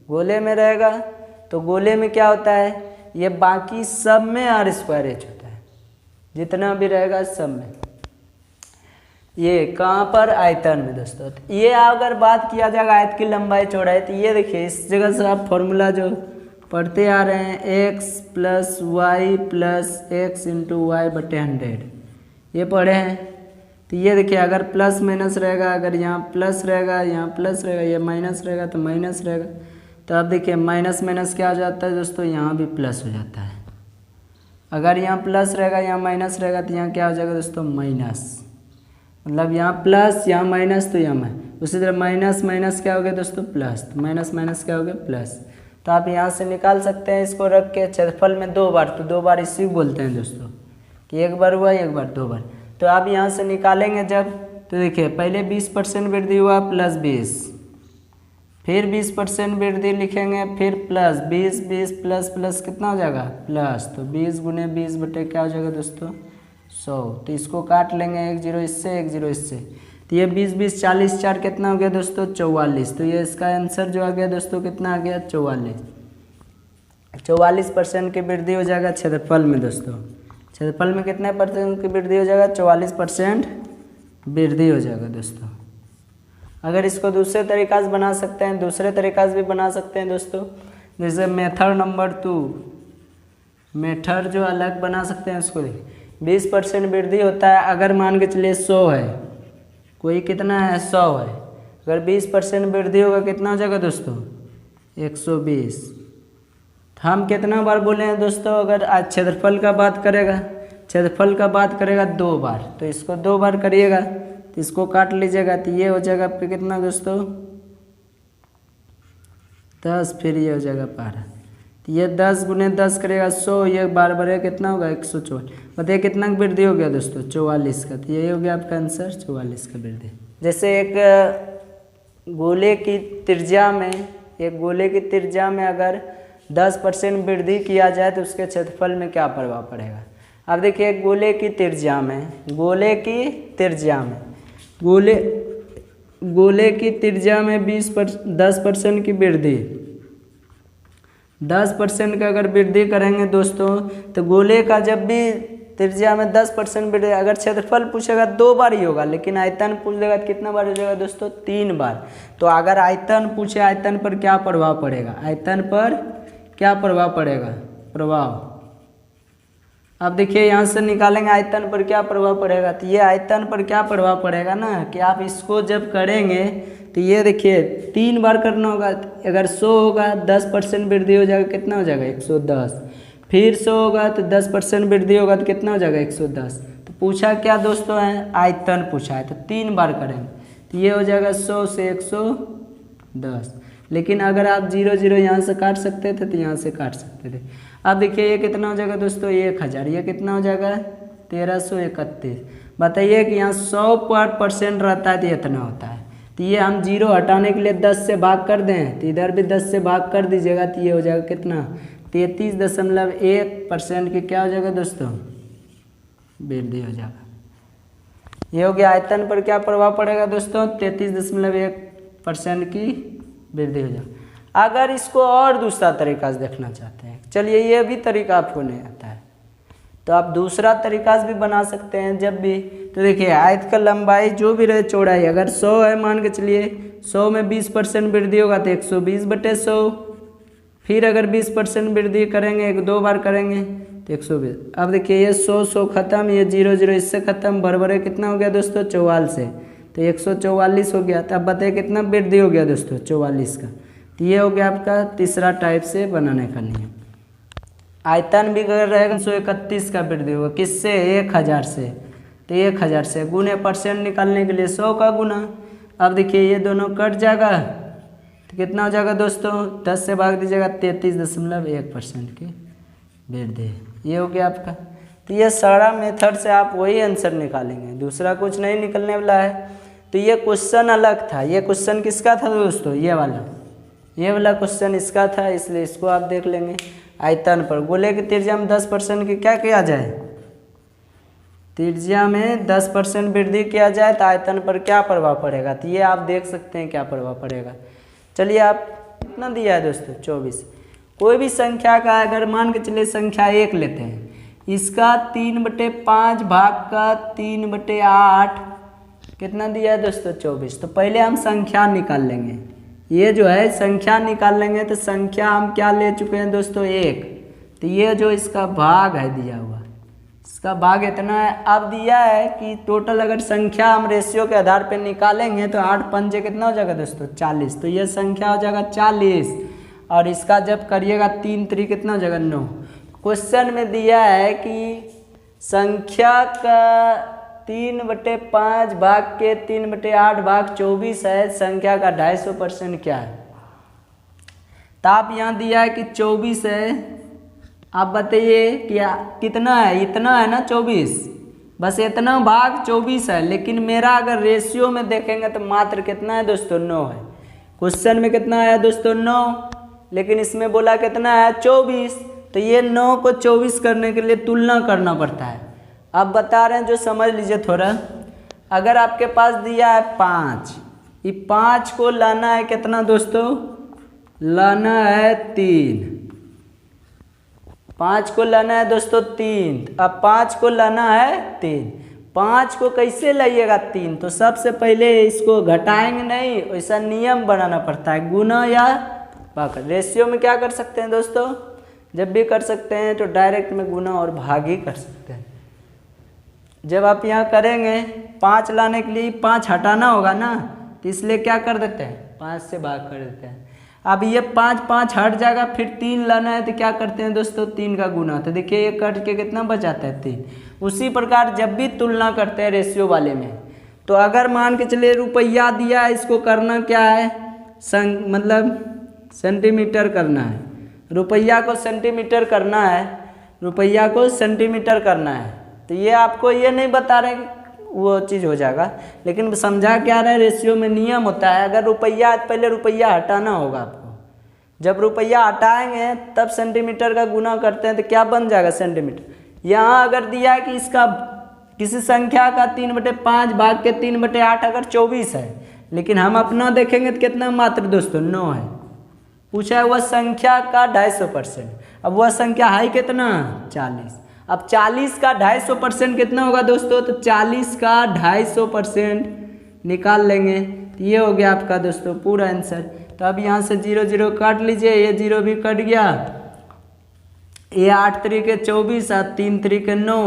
गोले में रहेगा तो गोले में क्या होता है, ये बाकी सब में r² एच होता है, जितना भी रहेगा सब में। ये कहाँ पर, आयतन में दोस्तों। तो ये अगर बात किया जाएगा आयत की लंबाई चौड़ाई, तो ये देखिए इस जगह से आप फॉर्मूला जो पढ़ते आ रहे हैं, x + y + x × y बटे 100, ये पढ़े हैं। तो ये देखिए अगर प्लस माइनस रहेगा, अगर यहाँ प्लस रहेगा, यहाँ प्लस रहेगा, ये माइनस रहेगा तो माइनस रहेगा। तो अब देखिए माइनस माइनस क्या हो जाता है दोस्तों, यहाँ भी प्लस हो जाता है। अगर यहाँ प्लस रहेगा यहाँ माइनस रहेगा तो यहाँ क्या हो जाएगा दोस्तों माइनस, मतलब यहाँ प्लस यहाँ माइनस तो यहाँ माइनस। उसी तरह माइनस माइनस क्या हो गया दोस्तों प्लस, तो माइनस माइनस क्या हो गया प्लस। तो आप यहाँ से निकाल सकते हैं इसको रख के क्षेत्रफल में 2 बार, तो 2 बार इसी को बोलते हैं दोस्तों कि एक बार हुआ एक बार 2 बार। तो आप यहाँ से निकालेंगे जब, तो देखिए पहले 20% वृद्धि हुआ प्लस 20, फिर 20% वृद्धि लिखेंगे, फिर प्लस 20, 20 प्लस प्लस कितना हो जाएगा प्लस, तो 20 गुने 20 बटे क्या हो जाएगा दोस्तों 100। तो इसको काट लेंगे, 1 0 इससे 1 0 इससे, तो ये 20 20 40 4 कितना हो गया दोस्तों 44। तो ये इसका आंसर जो आ गया दोस्तों कितना आ गया 44। 44% की वृद्धि हो जाएगा क्षेत्रफल में दोस्तों। क्षेत्रफल में कितने परसेंट की वृद्धि हो जाएगा 44% वृद्धि हो जाएगा दोस्तों। अगर इसको दूसरे तरीक़ा से बना सकते हैं, दूसरे तरीक़ा से भी बना सकते हैं दोस्तों, जैसे मेथड नंबर 2, मेथड जो अलग बना सकते हैं उसको देखिए। 20% वृद्धि होता है अगर मान के चलिए 100 है, कोई कितना है 100 है, अगर 20% वृद्धि होगा कितना हो जाएगा दोस्तों 120। हम कितना बार बोले हैं दोस्तों, अगर आज क्षेत्रफल का बात करेगा, क्षेत्रफल का बात करेगा 2 बार, तो इसको 2 बार करिएगा तो इसको काट लीजिएगा, तो ये हो जाएगा आपके कितना दोस्तों 10, फिर ये हो जाएगा 12, तो ये 10 गुने 10 करेगा 100, ये बार बार कितना होगा 144। बताइए कितना वृद्धि हो गया दोस्तों 44 का, तो ये हो गया आपका आंसर 44 का वृद्धि। जैसे एक गोले की त्रिज्या में, एक गोले की त्रिज्या में अगर 10% वृद्धि किया जाए तो उसके क्षेत्रफल में क्या प्रभाव पड़ेगा। अब देखिए गोले की त्रिज्या में, गोले की त्रिज्या में, गोले की त्रिज्या में 10% की वृद्धि, 10% का अगर वृद्धि करेंगे दोस्तों, तो गोले का जब भी त्रिज्या में 10% वृद्धि, अगर क्षेत्रफल पूछेगा 2 बार ही होगा, लेकिन आयतन पूछ लेगा तो कितना बार हो जाएगा दोस्तों 3 बार। तो अगर आयतन पूछे, आयतन पर क्या प्रभाव पड़ेगा, आयतन पर क्या प्रभाव पड़ेगा, प्रभाव। अब देखिए यहाँ से निकालेंगे आयतन पर क्या प्रभाव पड़ेगा, तो ये आयतन पर क्या प्रभाव पड़ेगा ना कि आप इसको जब करेंगे तो ये देखिए 3 बार करना होगा। अगर 100 होगा 10% वृद्धि हो जाएगा, कितना हो जाएगा 110, फिर 100 होगा तो 10% वृद्धि होगा तो कितना हो जाएगा 110। तो पूछा क्या दोस्तों है, आयतन पूछा है, तो 3 बार करेंगे तो ये हो जाएगा 100 से 110। लेकिन अगर आप 0 0 यहाँ से काट सकते थे तो यहाँ से काट सकते थे। अब देखिए ये कितना हो जाएगा दोस्तों 1000, ये कितना हो जाएगा 1331। बताइए कि यहाँ 100% रहता है तो इतना होता है, तो ये हम 0 हटाने के लिए 10 से भाग कर दें, तो इधर भी 10 से भाग कर दीजिएगा, तो ये हो जाएगा कितना 33.1% की क्या हो जाएगा दोस्तों वृद्धि हो जाएगा। ये हो गया आयतन पर क्या प्रभाव पड़ेगा दोस्तों 33.1% की वृद्धि हो जाएगा। अगर इसको और दूसरा तरीका से देखना चाहते हैं, चलिए ये भी तरीका आपको नहीं आता है तो आप दूसरा तरीका से भी बना सकते हैं जब भी। तो देखिए आयत का लंबाई जो भी रहे, चौड़ाई अगर 100 है, मान के चलिए 100 में 20% वृद्धि होगा तो 120/100, फिर अगर 20% वृद्धि करेंगे, 1 2 बार करेंगे तो 120। अब देखिए ये 100 खत्म, ये 0 0 इससे खत्म, बराबर कितना हो गया दोस्तों 44 से, तो 144 हो गया। तो अब बताइए कितना वृद्धि हो गया दोस्तों 44 का। तो ये हो गया आपका तीसरा टाइप से बनाने का नियम। आयतन भी अगर रहेगा 131 का वृद्धि होगा, किससे 1000 से, तो 1000 से गुने परसेंट निकालने के लिए 100 का गुना। अब देखिए ये दोनों कट जाएगा तो कितना हो जाएगा दोस्तों 10 से भाग दीजिएगा 33.1% की वृद्धि। ये हो गया आपका। तो ये सारा मेथड से आप वही आंसर निकालेंगे, दूसरा कुछ नहीं निकलने वाला है। तो ये क्वेश्चन अलग था, ये क्वेश्चन किसका था दोस्तों, ये वाला क्वेश्चन इसका था, इसलिए इसको आप देख लेंगे। आयतन पर गोले की त्रिज्या में 10% की क्या किया जाए, त्रिज्या में 10% वृद्धि किया जाए तो आयतन पर क्या प्रभाव पड़ेगा, तो ये आप देख सकते हैं क्या प्रभाव पड़ेगा। चलिए आप कितना दिया है दोस्तों 24। कोई भी संख्या का अगर मान के चलिए संख्या 1 लेते हैं, इसका 3/5 भाग का 3/8 कितना दिया है दोस्तों 24। तो पहले हम संख्या निकाल लेंगे, ये जो है संख्या निकाल लेंगे। तो संख्या हम क्या ले चुके हैं दोस्तों 1, तो ये जो इसका भाग है दिया हुआ, इसका भाग इतना है। अब दिया है कि टोटल अगर संख्या हम रेशियो के आधार पर निकालेंगे तो 8 पंजे कितना हो जाएगा दोस्तों 40, तो ये संख्या हो जाएगा 40। और इसका जब करिएगा 3 3 कितना हो जाएगा 9, क्वेश्चन में दिया है कि संख्या का 3/5 भाग के 3/8 भाग 24 है, संख्या का 250% क्या है। तो आप यहाँ दिया है कि 24 है, आप बताइए कि कितना है, इतना है ना 24, बस इतना भाग 24 है। लेकिन मेरा अगर रेशियो में देखेंगे तो मात्र कितना है दोस्तों, 9 है। क्वेश्चन में कितना आया दोस्तों, 9, लेकिन इसमें बोला कितना है, 24। तो ये 9 को 24 करने के लिए तुलना करना पड़ता है। अब बता रहे हैं जो समझ लीजिए थोड़ा। अगर आपके पास दिया है 5, ये 5 को लाना है कितना दोस्तों, लाना है 3। 5 को लाना है दोस्तों 3। अब 5 को लाना है 3। 5 को कैसे लाइएगा 3, तो सबसे पहले इसको घटाएंगे नहीं, ऐसा नियम बनाना पड़ता है, गुना या भाग। रेशियो में क्या कर सकते हैं दोस्तों, जब भी कर सकते हैं तो डायरेक्ट में गुना और भाग ही कर सकते हैं। जब आप यहाँ करेंगे 5 लाने के लिए 5 हटाना होगा ना, तो इसलिए क्या कर देते हैं, 5 से भाग कर देते हैं। अब ये 5 हट जाएगा, फिर 3 लाना है तो क्या करते हैं दोस्तों, 3 का गुना। तो देखिए ये कट के कितना बचाता है, 3। उसी प्रकार जब भी तुलना करते हैं रेशियो वाले में, तो अगर मान के चलिए रुपया दिया है, इसको करना क्या है, मतलब सेंटीमीटर करना है। रुपया को सेंटीमीटर करना है, रुपया को सेंटीमीटर करना है। तो ये आपको ये नहीं बता रहे वो चीज़ हो जाएगा, लेकिन समझा क्या रहा है, रेशियो में नियम होता है। अगर रुपया, पहले रुपया हटाना होगा आपको, जब रुपया हटाएंगे तब सेंटीमीटर का गुना करते हैं तो क्या बन जाएगा, सेंटीमीटर। यहाँ अगर दिया है कि इसका किसी संख्या का 3/5 भाग के 3/8 अगर 24 है, लेकिन हम अपना देखेंगे तो कितना मात्र दोस्तों, 9 है। पूछा है वह संख्या का 250%। अब वह संख्या है कितना, 40। अब 40 का 250% कितना होगा दोस्तों, तो 40 का 250% निकाल लेंगे, तो ये हो गया आपका दोस्तों पूरा आंसर। तो अब यहाँ से 0 0 काट लीजिए, ये 0 भी कट गया। ये 8 3 24 और 3 3 9।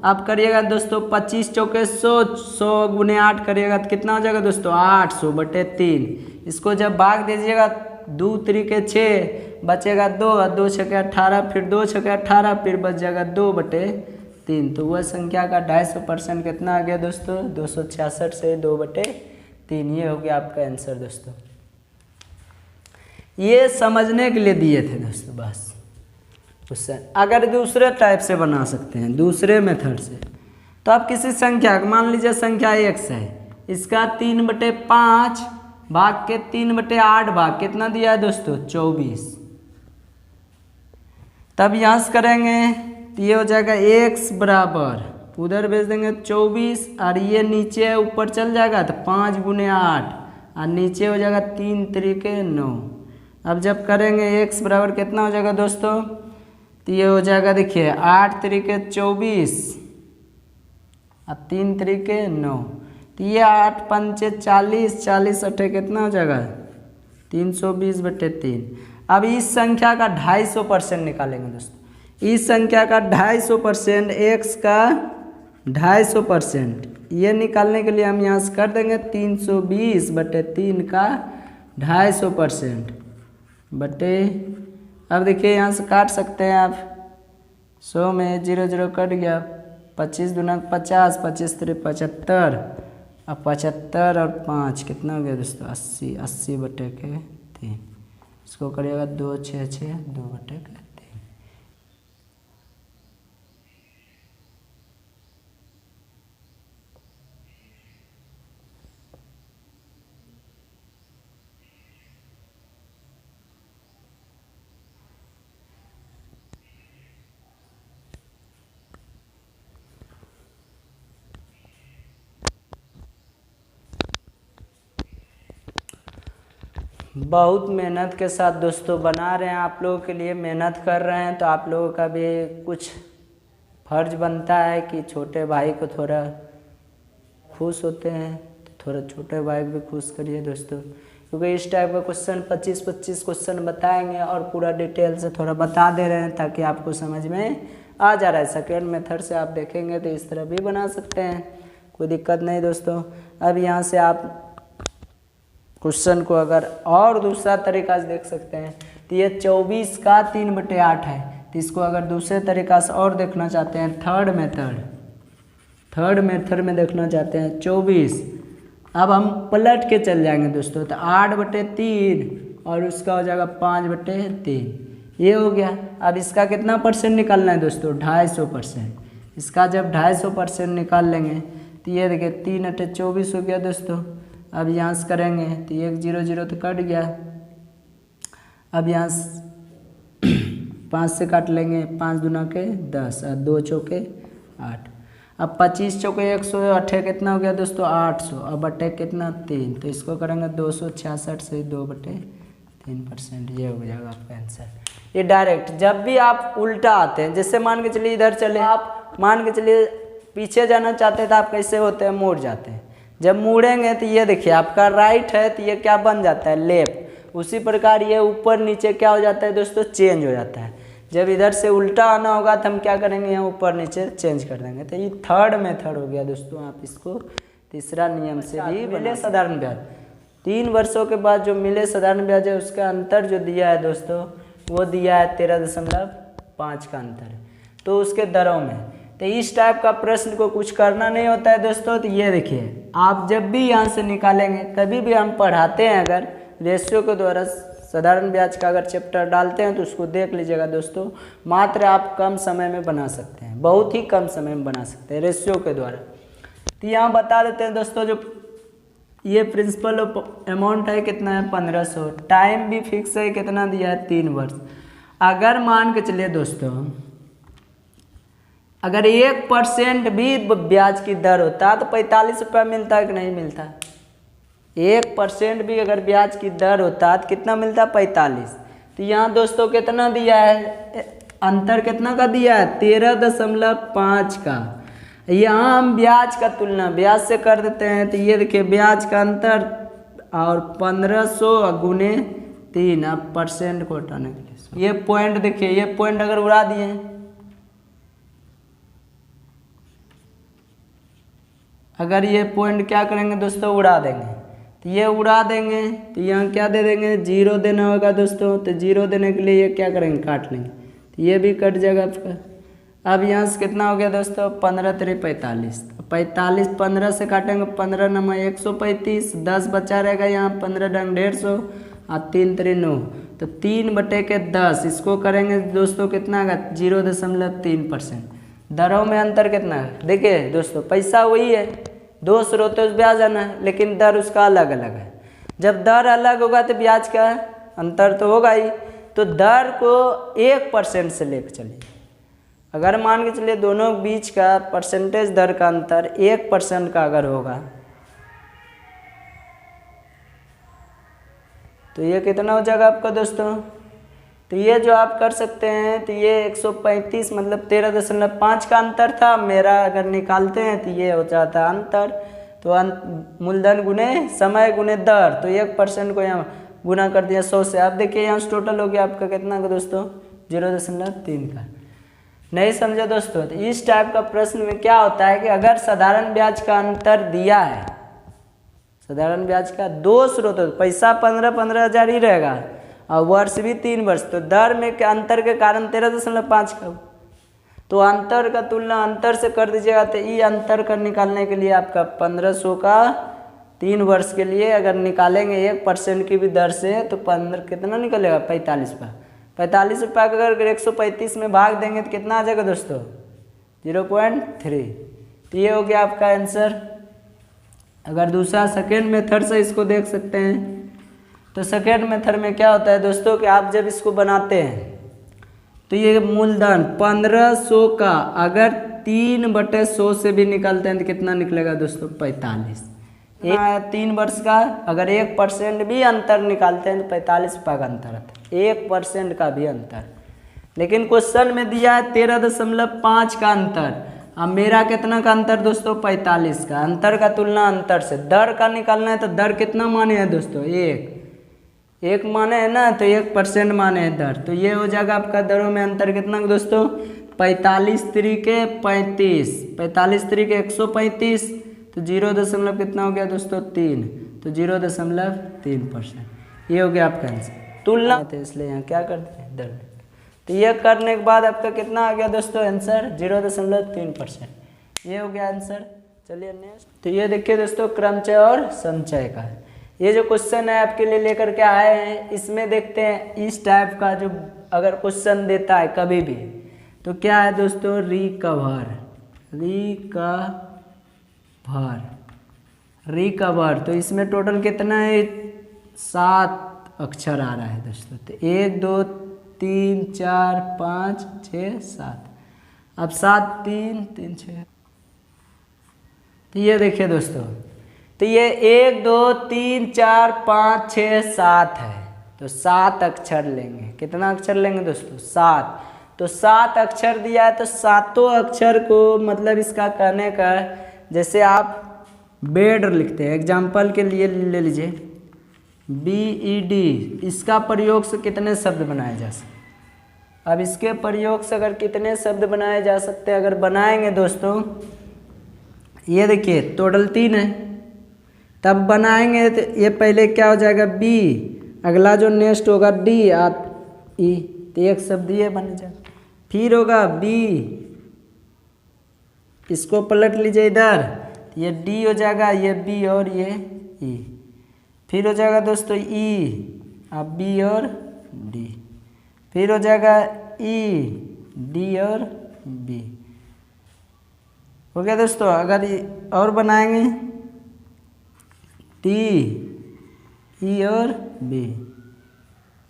अब करिएगा दोस्तों 25 चौके 100, 100 गुने 8 करिएगा तो कितना हो जाएगा दोस्तों, 800/3। इसको जब भाग दीजिएगा 2 3 6 बचेगा 2, 2 6 18, फिर 2 6 18, फिर बच जाएगा 2/3। तो वह संख्या का 250% कितना आ गया दोस्तों, 266 से 2/3। ये हो गया आपका आंसर दोस्तों। ये समझने के लिए दिए थे दोस्तों बस। उससे अगर दूसरे टाइप से बना सकते हैं, दूसरे मेथड से, तो आप किसी संख्या, मान लीजिए संख्या x है, इसका 3/5 भाग के 3/8 भाग कितना दिया है दोस्तों, 24। तब यहाँ से करेंगे तो ये हो जाएगा x बराबर, उधर भेज देंगे 24, और ये नीचे ऊपर चल जाएगा तो 5 गुने 8, और नीचे हो जाएगा 3 3 9। अब जब करेंगे x बराबर कितना हो जाएगा दोस्तों, तो ये हो जाएगा देखिए 8 3 24 और 3 3 9। तो ये 8 5 40, 40 8 कितना हो जाएगा, 320/3। अब इस संख्या का 250% निकालेंगे दोस्तों। इस संख्या का 250%, x का 250%, ये निकालने के लिए हम यहाँ से कर देंगे 320/3 का 250% बटे। अब देखिए यहाँ से काट सकते हैं आप, 100 में 0 0 कट गया, 25 दूना 50, 25 3 75, अब 75 और 5 कितना हो गया दोस्तों, 80, 80/3। इसको करिएगा 2 6 6 2/3। बहुत मेहनत के साथ दोस्तों बना रहे हैं, आप लोगों के लिए मेहनत कर रहे हैं, तो आप लोगों का भी कुछ फर्ज बनता है कि छोटे भाई को थोड़ा खुश होते हैं तो थोड़ा छोटे भाई को भी खुश करिए दोस्तों, क्योंकि इस टाइप का क्वेश्चन 25 क्वेश्चन बताएंगे और पूरा डिटेल से थोड़ा बता दे रहे हैं ताकि आपको समझ में आ जा रहा है। सेकेंड मेथड से आप देखेंगे तो इस तरह भी बना सकते हैं, कोई दिक्कत नहीं दोस्तों। अब यहाँ से आप क्वेश्चन को अगर और दूसरा तरीका से देख सकते हैं, तो ये 24 का 3/8 है, तो इसको अगर दूसरे तरीक़ा से और देखना चाहते हैं, थर्ड मेथड में देखना चाहते हैं 24। अब हम पलट के चल जाएंगे दोस्तों, तो 8/3 और उसका हो जाएगा 5/3, ये हो गया। अब इसका कितना परसेंट निकालना है दोस्तों, 250%। इसका जब 250% निकाल लेंगे तो ये देखिए 3/24 हो गया दोस्तों। अब यहाँ से करेंगे तो 1 0 0 तो कट गया। अब यहाँ 5 से काट लेंगे, 5 दूना के 10 और 2 चौके 8। अब 25 चौके 108 कितना हो गया दोस्तों, 800। अब बटे कितना 3, तो इसको करेंगे 266 से 2/3%, ये हो जाएगा आपका आंसर। ये डायरेक्ट जब भी आप उल्टा आते हैं, जैसे मान के चलिए इधर चले, आप मान के चलिए पीछे जाना चाहते हैं तो आप कैसे होते हैं, मुड़ जाते हैं। जब मुड़ेंगे तो ये देखिए आपका राइट है तो ये क्या बन जाता है, लेफ्ट। उसी प्रकार ये ऊपर नीचे क्या हो जाता है दोस्तों, चेंज हो जाता है। जब इधर से उल्टा आना होगा तो हम क्या करेंगे, यहाँ ऊपर नीचे चेंज कर देंगे। तो ये थर्ड मेथड हो गया दोस्तों। आप इसको तीसरा नियम से भी मिले साधारण ब्याज, 3 वर्षों के बाद जो मिले साधारण ब्याज है उसका अंतर जो दिया है दोस्तों, वो दिया है 13.5 का अंतर है तो उसके दरों में। तो इस टाइप का प्रश्न को कुछ करना नहीं होता है दोस्तों। तो ये देखिए आप जब भी यहाँ से निकालेंगे, कभी भी हम पढ़ाते हैं अगर रेशियो के द्वारा साधारण ब्याज का अगर चैप्टर डालते हैं तो उसको देख लीजिएगा दोस्तों। मात्र आप कम समय में बना सकते हैं, बहुत ही कम समय में बना सकते हैं रेशियो के द्वारा। तो यहाँ बता देते हैं दोस्तों, जो ये प्रिंसिपल अमाउंट है कितना है, 1500। टाइम भी फिक्स है, कितना दिया है, 3 वर्ष। अगर मान के चलिए दोस्तों, अगर 1% भी ब्याज की दर होता तो 45 रुपया मिलता है कि नहीं मिलता। 1% भी अगर ब्याज की दर होता तो कितना मिलता, 45। तो यहाँ दोस्तों कितना दिया है, अंतर कितना का दिया है, 13.5 का। यहाँ हम ब्याज का तुलना ब्याज से कर देते हैं तो ये देखिए ब्याज का अंतर और 1500 गुने 3। अब परसेंट को हटाने के लिए ये पॉइंट देखिए, ये पॉइंट अगर उड़ा दिए, अगर ये पॉइंट क्या करेंगे दोस्तों, उड़ा देंगे, तो ये उड़ा देंगे तो यहाँ क्या दे देंगे, 0 देना होगा दोस्तों। तो 0 देने के लिए ये क्या करेंगे, काट लेंगे, तो ये भी कट जाएगा आपका। अब यहाँ से कितना हो गया दोस्तों, 15 3 45। 45 15 से काटेंगे, 15 9 135, 10 बचा रहेगा यहाँ, 15 डंग 150 और 3 3 9, तो 3/10। इसको करेंगे दोस्तों कितना का, 0.3%। दरों में अंतर कितना है, देखिए दोस्तों पैसा वही है, 2 स्रोतों से ब्याज आना है, लेकिन दर उसका अलग अलग है। जब दर अलग होगा तो ब्याज का अंतर तो होगा ही। तो दर को 1% से लेकर चलिए। अगर मान के चलिए दोनों के बीच का परसेंटेज दर का अंतर 1% का अगर होगा तो ये कितना हो जाएगा आपका दोस्तों। तो ये जो आप कर सकते हैं, तो ये 135 मतलब 13.5 का अंतर था मेरा। अगर निकालते हैं तो ये हो जाता है अंतर। तो मूलधन गुने समय गुने दर, तो 1% को यहाँ गुना कर दिया 100 से। आप देखिए यहाँ टोटल हो गया आपका कितना का दोस्तों, 0.3 का। नहीं समझे दोस्तों, तो इस टाइप का प्रश्न में क्या होता है कि अगर साधारण ब्याज का अंतर दिया है, साधारण ब्याज का 2 स्रोत, पैसा 15 हज़ार ही रहेगा और वर्ष भी 3 वर्ष, तो दर में के अंतर के कारण 13.5 का, तो अंतर का तुलना अंतर से कर दीजिएगा। तो ये अंतर कर निकालने के लिए आपका 1500 का 3 वर्ष के लिए अगर निकालेंगे 1% की भी दर से, तो 15 कितना निकलेगा, 45 रुपये। 45 रुपये का अगर 135 में भाग देंगे तो कितना आ जाएगा दोस्तों, 0.3। तो ये हो गया आपका आंसर। अगर दूसरा सेकेंड मेथड से इसको देख सकते हैं, तो सेकेंड मेथड में क्या होता है दोस्तों कि आप जब इसको बनाते हैं तो ये मूलधन 1500 का अगर 3/100 से भी निकालते हैं तो कितना निकलेगा दोस्तों, 45। 3 वर्ष का अगर 1% भी अंतर निकालते हैं तो 45 रुपये का अंतर आता है, 1% का भी अंतर। लेकिन क्वेश्चन में दिया है 13.5 का अंतर, अब मेरा कितना का अंतर दोस्तों, 45 का। अंतर का तुलना अंतर से, दर का निकालना है तो दर कितना माने हैं दोस्तों, 1 माने है ना, तो 1% माने हैं दर। तो ये हो जाएगा आपका दरों में अंतर कितना दोस्तों, 45 3 35, 45 3 135, तो 0 कितना हो गया दोस्तों, 3, तो 0.3%। ये हो गया आपका आंसर। तुलना तो इसलिए यहाँ क्या करते हैं दर। तो ये करने के बाद आपका कितना आ गया दोस्तों आंसर 0.3%। ये हो गया आंसर। चलिए नेक्स्ट। तो ये देखिए दोस्तों क्रमचय और संचय का ये जो क्वेश्चन है आपके लिए लेकर के आए हैं, इसमें देखते हैं इस टाइप का जो अगर क्वेश्चन देता है कभी भी तो क्या है दोस्तों, रिकवर। तो इसमें टोटल कितना है, 7 अक्षर आ रहा है दोस्तों। तो 1 2 3 4 5 6 7। अब 7 3 3 6। तो ये देखिए दोस्तों, तो ये 1 2 3 4 5 6 7 है। तो 7 अक्षर लेंगे। कितना अक्षर लेंगे दोस्तों, 7। तो 7 अक्षर दिया है तो सातों अक्षर को मतलब इसका कहने का जैसे आप बेड लिखते हैं, एग्जाम्पल के लिए ले लीजिए BED, इसका प्रयोग से कितने शब्द बनाए जा सकते। अब इसके प्रयोग से अगर कितने शब्द बनाए जा सकते हैं, अगर बनाएंगे दोस्तों, ये देखिए टोटल 3 है। तब बनाएंगे तो ये पहले क्या हो जाएगा B, अगला जो नेक्स्ट होगा D और E, तो एक शब्द ये बन जाएगा। फिर होगा B, इसको पलट लीजिए इधर, ये D हो जाएगा, ये B और ये E। फिर हो जाएगा दोस्तों E, अब B और D। फिर हो जाएगा E, D और B। हो गया दोस्तों। अगर और बनाएंगे D, E और B,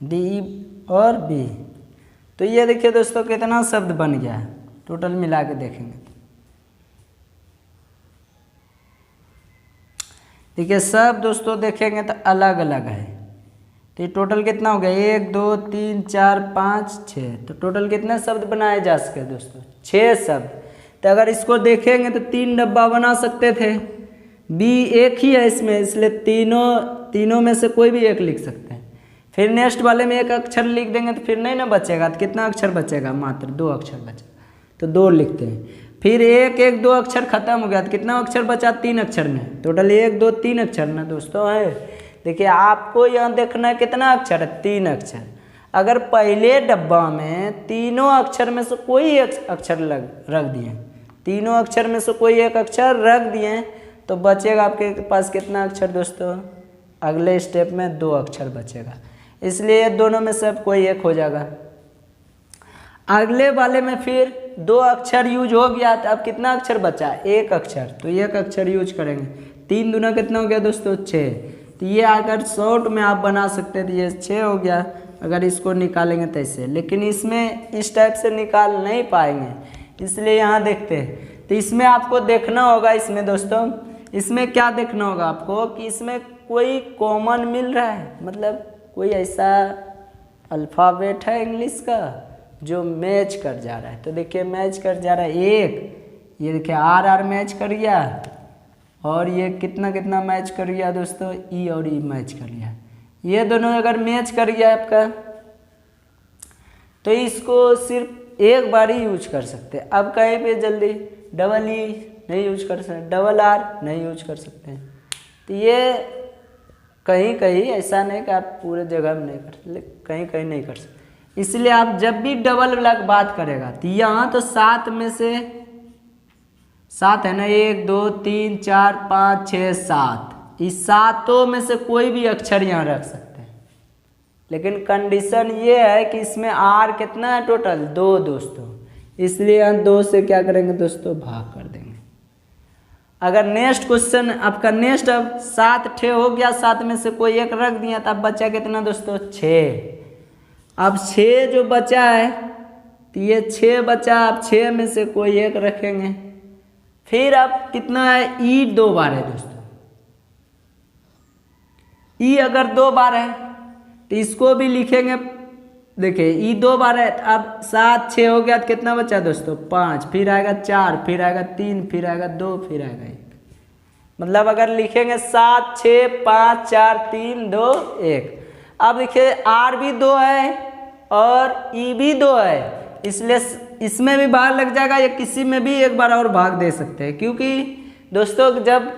D E और B। तो ये देखिए दोस्तों कितना शब्द बन गया है, टोटल मिला के देखेंगे। देखिए सब दोस्तों देखेंगे तो अलग अलग है। तो ये टोटल कितना हो गया, 1 2 3 4 5 6। तो टोटल कितने शब्द बनाए जा सके दोस्तों, 6 शब्द। तो अगर इसको देखेंगे तो 3 डब्बा बना सकते थे। B एक ही है इसमें, इसलिए तीनों में से कोई भी एक लिख सकते हैं। फिर नेक्स्ट वाले में एक अक्षर लिख देंगे तो फिर नहीं ना बचेगा। तो कितना अक्षर बचेगा, मात्र 2 अक्षर बचेगा। तो 2 लिखते हैं। फिर 1 1 2 अक्षर खत्म हो गया तो कितना अक्षर बचा, 3 अक्षर में। टोटल 1 2 3 अक्षर ना दोस्तों है। देखिए आपको यहाँ देखना है कितना अक्षर है, 3 अक्षर। अगर पहले डब्बा में तीनों अक्षर में से कोई एक अक्षर रख दिए, तीनों अक्षर में से कोई एक अक्षर रख दिए, तो बचेगा आपके पास कितना अक्षर दोस्तों, अगले स्टेप में 2 अक्षर बचेगा। इसलिए दोनों में से अब कोई एक हो जाएगा। अगले वाले में फिर 2 अक्षर यूज हो गया तो अब कितना अक्षर बचा, 1 अक्षर। तो 1 अक्षर यूज करेंगे। 3 दूना कितना हो गया दोस्तों, 6। तो ये अगर शॉर्ट में आप बना सकते हैं तो ये 6 हो गया। अगर इसको निकालेंगे तो ऐसे, लेकिन इसमें इस टाइप से निकाल नहीं पाएंगे, इसलिए यहाँ देखते हैं। तो इसमें आपको देखना होगा, इसमें दोस्तों इसमें क्या देखना होगा आपको कि इसमें कोई कॉमन मिल रहा है, मतलब कोई ऐसा अल्फ़ाबेट है इंग्लिश का जो मैच कर जा रहा है। तो देखिए मैच कर जा रहा है, ये देखिए R मैच कर गया, और ये कितना मैच कर गया दोस्तों, E और E मैच कर गया। ये दोनों अगर मैच कर गया आपका, तो इसको सिर्फ एक बार ही यूज कर सकते हैं। अब कहीं पे जल्दी डबल E नहीं यूज कर सकते, डबल R नहीं यूज कर सकते हैं। तो ये कहीं कहीं ऐसा नहीं कि आप पूरे जगह में नहीं कर सकते, कहीं कहीं नहीं कर सकते। इसलिए आप जब भी डबल वाला बात करेगा तो यहाँ तो 7 में से 7 है ना, 1 2 3 4 5 6 7, इस 7 में से कोई भी अक्षर यहाँ रख सकते हैं। लेकिन कंडीशन ये है कि इसमें R कितना है, टोटल 2 दोस्तों, इसलिए यहाँ 2 से क्या करेंगे दोस्तों, भाग कर देंगे। अगर नेक्स्ट क्वेश्चन आपका नेक्स्ट अब 7 ठे हो गया, 7 में से कोई एक रख दिया, तो अब बचा कितना दोस्तों, 6। अब 6 जो बचा है, तो ये 6 बचा, अब 6 में से कोई एक रखेंगे। फिर अब कितना है, E 2 बार है दोस्तों। E अगर 2 बार है तो इसको भी लिखेंगे। देखिए E 2 बार है, अब 7 6 हो गया तो कितना बचा दोस्तों, 5। फिर आएगा 4, फिर आएगा 3, फिर आएगा 2, फिर आएगा 1। मतलब अगर लिखेंगे 7 6 5 4 3 2 1। अब देखिए R भी 2 है और E भी 2 है, इसलिए इसमें भी भाग लग जाएगा, या किसी में भी एक बार और भाग दे सकते हैं। क्योंकि दोस्तों जब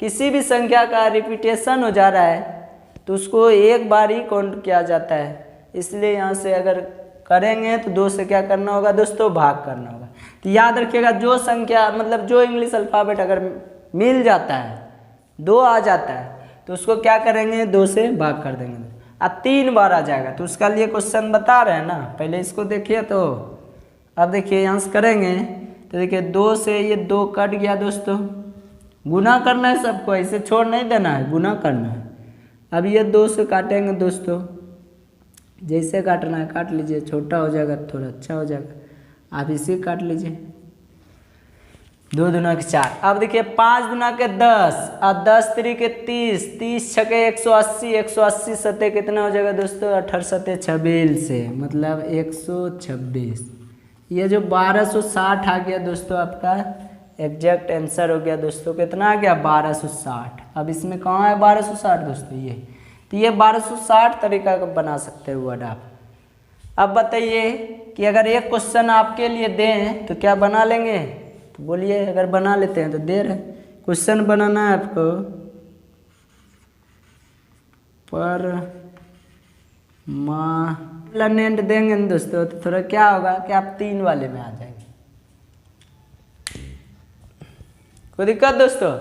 किसी भी संख्या का रिपीटेशन हो जा रहा है तो उसको एक बार ही काउंट किया जाता है। इसलिए यहाँ से अगर करेंगे तो 2 से क्या करना होगा दोस्तों, भाग करना होगा। तो याद रखिएगा, जो संख्या मतलब जो इंग्लिश अल्फ़ाबेट अगर मिल जाता है, 2 आ जाता है, तो उसको क्या करेंगे, 2 से भाग कर देंगे। अब 3 बार आ जाएगा तो उसका लिए क्वेश्चन बता रहे हैं ना, पहले इसको देखिए। तो अब देखिए यहाँ से करेंगे तो देखिए 2 से ये 2 कट गया दोस्तों, गुना करना है सबको, ऐसे छोड़ नहीं देना है, गुना करना है। अब ये 2 से काटेंगे दोस्तों, जैसे काटना है काट लीजिए, छोटा हो जाएगा थोड़ा अच्छा हो जाएगा। आप इसे काट लीजिए, 2 दूना के 4। अब देखिए 5 दूना के 10 और 10 3 के 30, 30 छके 180, 180 सत्ते कितना हो जाएगा दोस्तों, 18 सत्ते 26 से मतलब 126। ये जो 1260 आ गया दोस्तों, आपका एग्जैक्ट आंसर हो गया दोस्तों, कितना आ गया, 1260। अब इसमें कहाँ है 1260 दोस्तों, ये तो ये 1260 तरीका का बना सकते हैं वर्ड आप। अब बताइए कि अगर एक क्वेश्चन आपके लिए दें तो क्या बना लेंगे, तो बोलिए, अगर बना लेते हैं तो दे रहे क्वेश्चन बनाना है आपको, पर परमानेंट देंगे ना दोस्तों, तो थोड़ा क्या होगा कि आप 3 वाले में आ जाएंगे, कोई दिक्कत दोस्तों।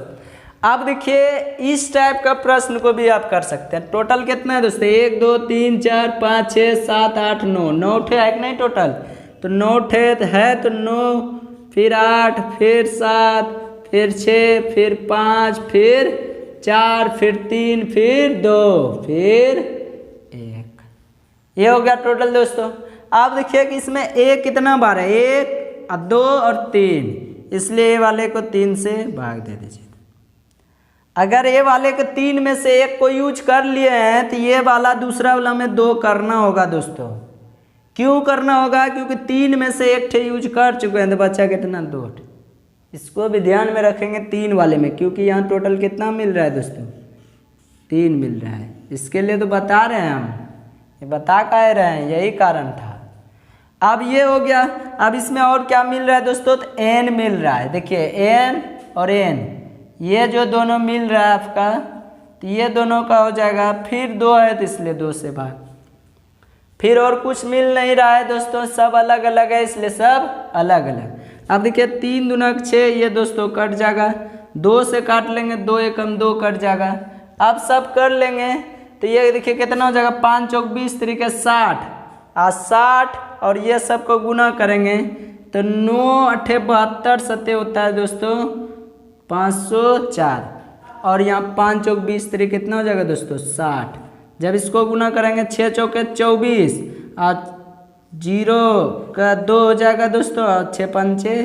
अब देखिए इस टाइप का प्रश्न को भी आप कर सकते हैं। टोटल कितना है दोस्तों, 1 2 3 4 5 6 7 8 9, 9 ठे है कि नहीं टोटल, तो 9 ठे है, तो 9 फिर 8 फिर 7 फिर 6 फिर 5 फिर 4 फिर 3 फिर 2 फिर 1, ये हो गया टोटल दोस्तों। आप देखिए कि इसमें 1 कितना बार है, 1 2 और 3, इसलिए ये वाले को 3 से भाग दे दीजिए। अगर ये वाले के 3 में से 1 को यूज कर लिए हैं तो ये वाला दूसरा वाला में 2 करना होगा दोस्तों। क्यों करना होगा, क्योंकि 3 में से 1 ठे यूज कर चुके हैं, तो बच्चा कितना, 2 ठे। इसको भी ध्यान में रखेंगे 3 वाले में, क्योंकि यहाँ टोटल कितना मिल रहा है दोस्तों, 3 मिल रहा है। इसके लिए तो बता रहे हैं हम, ये बता कह रहे हैं, यही कारण था। अब ये हो गया। अब इसमें और क्या मिल रहा है दोस्तों, तो n मिल रहा है। देखिए n और n, ये जो दोनों मिल रहा है आपका, तो ये दोनों का हो जाएगा, फिर 2 है तो इसलिए 2 से भाग, फिर और कुछ मिल नहीं रहा है दोस्तों, सब अलग अलग है इसलिए सब अलग अलग। अब देखिए 3 दूना 6, ये दोस्तों कट जाएगा, 2 से काट लेंगे, 2 एकम 2 कट जाएगा। अब सब कर लेंगे तो ये देखिए कितना हो जाएगा, 5 चौक 20 तरीके 60 और 60, और ये सब को गुना करेंगे तो 9 8 72 सत्ते होता है दोस्तों 504, और यहाँ 5 चौक 20 तरीके कितना हो जाएगा दोस्तों 60। जब इसको गुना करेंगे 6 चौके 24 और 0 का 2 हो जाएगा दोस्तों, और 6 पंचे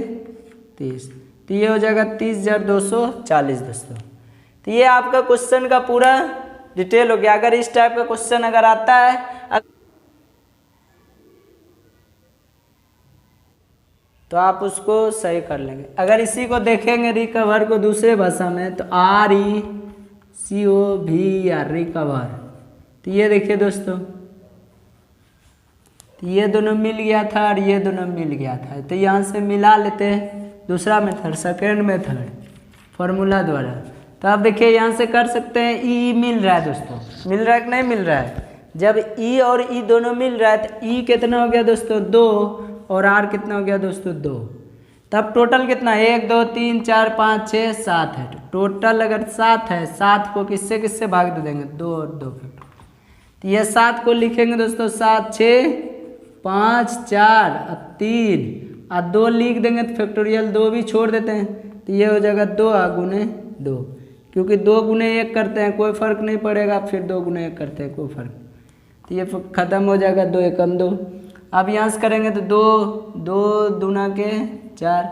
30, तो ये हो जाएगा 30,240 दोस्तों। तो ये आपका क्वेश्चन का पूरा डिटेल हो गया। अगर इस टाइप का क्वेश्चन अगर आता है तो आप उसको सही कर लेंगे। अगर इसी को देखेंगे रिकवर को दूसरे भाषा में, तो RECOVER रिकवर, तो ये देखिए दोस्तों, तो ये दोनों मिल गया था और ये दोनों मिल गया था, तो यहाँ से मिला लेते हैं दूसरा मेथड, सेकेंड मेथड फॉर्मूला द्वारा। तो आप देखिए यहाँ से कर सकते हैं, ई मिल रहा है दोस्तों, मिल रहा है कि नहीं मिल रहा है। जब ई और ई दोनों मिल रहा है तो ई कितना हो गया दोस्तों 2, और आर कितना हो गया दोस्तों 2। तब टोटल कितना, 1 2 3 4 5 6 7 है। टोटल अगर 7 है, 7 को किससे किससे भाग दे देंगे, 2 और 2 फैक्टर। तो ये 7 को लिखेंगे दोस्तों 7 6 5 4 और 3 और 2 लिख देंगे तो फैक्टोरियल 2 भी छोड़ देते हैं, तो ये हो जाएगा 2 गुने 2, क्योंकि 2 गुने 1 करते हैं कोई फर्क नहीं पड़ेगा, फिर 2 गुने 1 करते हैं कोई फर्क, तो ये खत्म हो जाएगा 2 एकम 2। अब यहाँ से करेंगे तो 2 दूना के 4।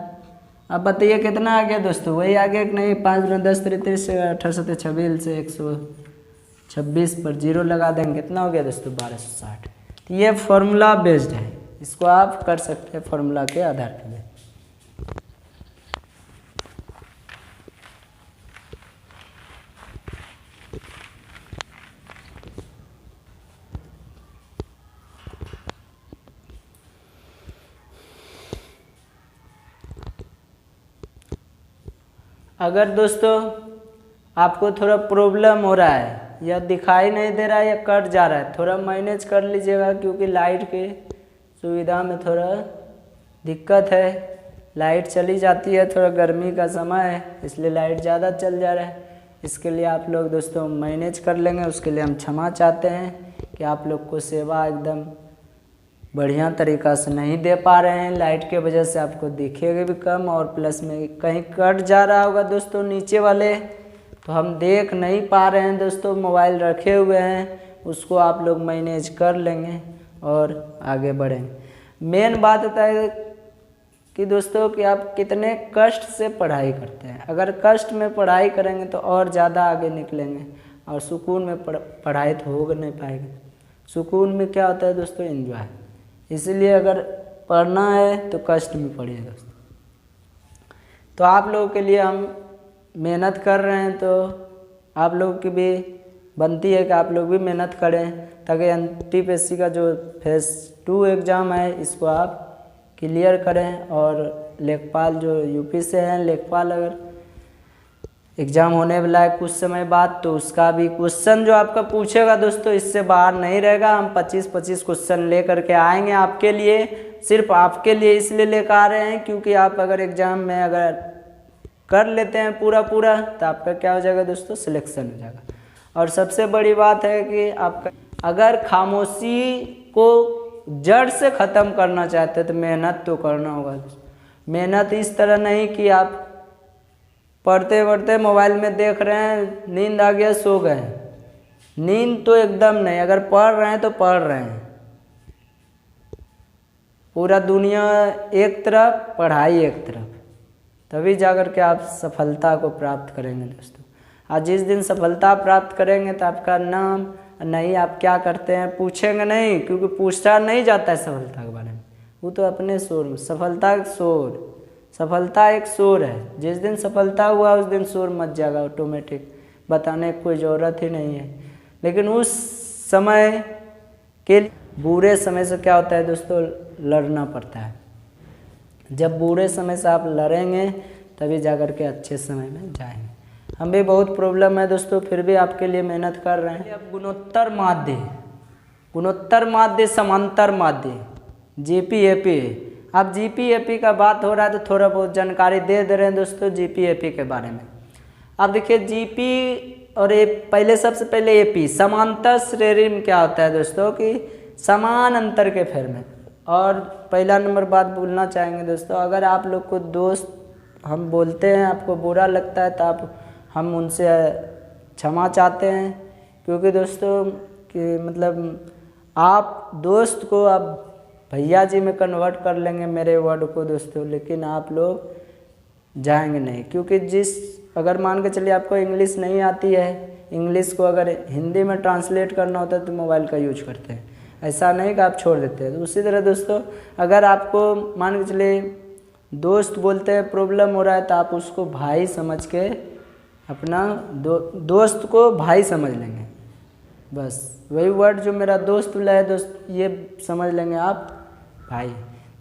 अब बताइए कितना आ गया दोस्तों, वही आ गया कि नहीं, 5 दूना 10 33 से 18 सत्ते 26 से 126 पर 0 लगा देंगे, कितना हो गया दोस्तों 1260। तो ये फॉर्मूला बेस्ड है, इसको आप कर सकते हैं फॉर्मूला के आधार पर। अगर दोस्तों आपको थोड़ा प्रॉब्लम हो रहा है या दिखाई नहीं दे रहा है या कट जा रहा है, थोड़ा मैनेज कर लीजिएगा, क्योंकि लाइट के सुविधा में थोड़ा दिक्कत है, लाइट चली जाती है, थोड़ा गर्मी का समय है इसलिए लाइट ज़्यादा चल जा रहा है। इसके लिए आप लोग दोस्तों मैनेज कर लेंगे, उसके लिए हम क्षमा चाहते हैं कि आप लोग को सेवा एकदम बढ़िया तरीक़ा से नहीं दे पा रहे हैं। लाइट के वजह से आपको दिखेगा भी कम और प्लस में कहीं कट जा रहा होगा दोस्तों नीचे वाले, तो हम देख नहीं पा रहे हैं दोस्तों, मोबाइल रखे हुए हैं, उसको आप लोग मैनेज कर लेंगे और आगे बढ़ेंगे। मेन बात होता है कि दोस्तों कि आप कितने कष्ट से पढ़ाई करते हैं। अगर कष्ट में पढ़ाई करेंगे तो और ज़्यादा आगे निकलेंगे, और सुकून में पढ़ाई तो हो नहीं पाएगी। सुकून में क्या होता है दोस्तों, एंजॉय। इसलिए अगर पढ़ना है तो कष्ट में पढ़िए दोस्तों। तो आप लोगों के लिए हम मेहनत कर रहे हैं, तो आप लोगों की भी बनती है कि आप लोग भी मेहनत करें, ताकि NTPSC का जो फेज़ 2 एग्ज़ाम है इसको आप क्लियर करें। और लेखपाल जो यूपी से हैं, लेखपाल अगर एग्ज़ाम होने वाला है कुछ समय बाद, तो उसका भी क्वेश्चन जो आपका पूछेगा दोस्तों इससे बाहर नहीं रहेगा। हम 25-25 क्वेश्चन ले करके आएंगे आपके लिए, सिर्फ आपके लिए इसलिए लेकर आ रहे हैं क्योंकि आप अगर एग्ज़ाम में अगर कर लेते हैं पूरा तो आपका क्या हो जाएगा दोस्तों, सिलेक्शन हो जाएगा। और सबसे बड़ी बात है कि आपका अगर खामोशी को जड़ से ख़त्म करना चाहते हैं तो मेहनत तो करना होगा। मेहनत इस तरह नहीं कि आप पढ़ते पढ़ते मोबाइल में देख रहे हैं, नींद आ गया सो गए। नींद तो एकदम नहीं, अगर पढ़ रहे हैं तो पढ़ रहे हैं। पूरा दुनिया एक तरफ, पढ़ाई एक तरफ, तभी जाकर के आप सफलता को प्राप्त करेंगे दोस्तों। आज जिस दिन सफलता प्राप्त करेंगे तो आपका नाम नहीं, आप क्या करते हैं पूछेंगे नहीं, क्योंकि पूछा नहीं जाता है सफलता के बारे में। वो तो अपने शोर में, सफलता एक शोर है। जिस दिन सफलता हुआ उस दिन शोर मच जाएगा ऑटोमेटिक, बताने की कोई ज़रूरत ही नहीं है। लेकिन उस समय के बुरे समय से क्या होता है दोस्तों, लड़ना पड़ता है। जब बुरे समय से आप लड़ेंगे तभी जाकर के अच्छे समय में जाएंगे। हम भी बहुत प्रॉब्लम है दोस्तों, फिर भी आपके लिए मेहनत कर रहे हैं। अब गुणोत्तर माध्य समांतर माध्य GPAP। अब GPAP का बात हो रहा है तो थोड़ा बहुत जानकारी दे रहे हैं दोस्तों GPAP के बारे में। अब देखिए GP और पहले सबसे पहले AP समांतर श्रेणी में क्या होता है दोस्तों कि समान अंतर के फेर में। और पहला नंबर बात बोलना चाहेंगे दोस्तों, अगर आप लोग को दोस्त हम बोलते हैं आपको बुरा लगता है तो हम उनसे क्षमा चाहते हैं, क्योंकि दोस्तों कि मतलब आप दोस्त को आप भैया जी में कन्वर्ट कर लेंगे मेरे वर्ड को दोस्तों, लेकिन आप लोग जाएंगे नहीं। क्योंकि अगर मान के चलिए आपको इंग्लिश नहीं आती है, इंग्लिश को अगर हिंदी में ट्रांसलेट करना होता है तो मोबाइल का यूज करते हैं, ऐसा नहीं कि आप छोड़ देते हैं। तो उसी तरह दोस्तों अगर आपको मान के चलिए दोस्त बोलते हैं प्रॉब्लम हो रहा है तो आप उसको भाई समझ के अपना दोस्त को भाई समझ लेंगे। बस वही वर्ड जो मेरा दोस्त बोला है दोस्त, ये समझ लेंगे आप भाई।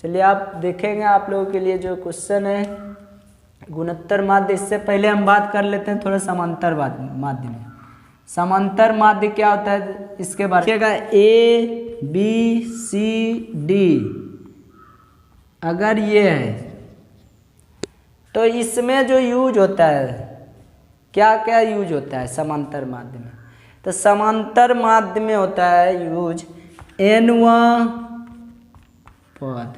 चलिए आप देखेंगे आप लोगों के लिए जो क्वेश्चन है गुणोत्तर माध्य। इससे पहले हम बात कर लेते हैं थोड़ा समांतर माध्य में। समांतर माध्य क्या होता है इसके बारे में ABCD अगर ये है तो इसमें जो यूज होता है, क्या क्या यूज होता है समांतर माध्य में। तो समांतर माध्य में होता है यूज nवां पद।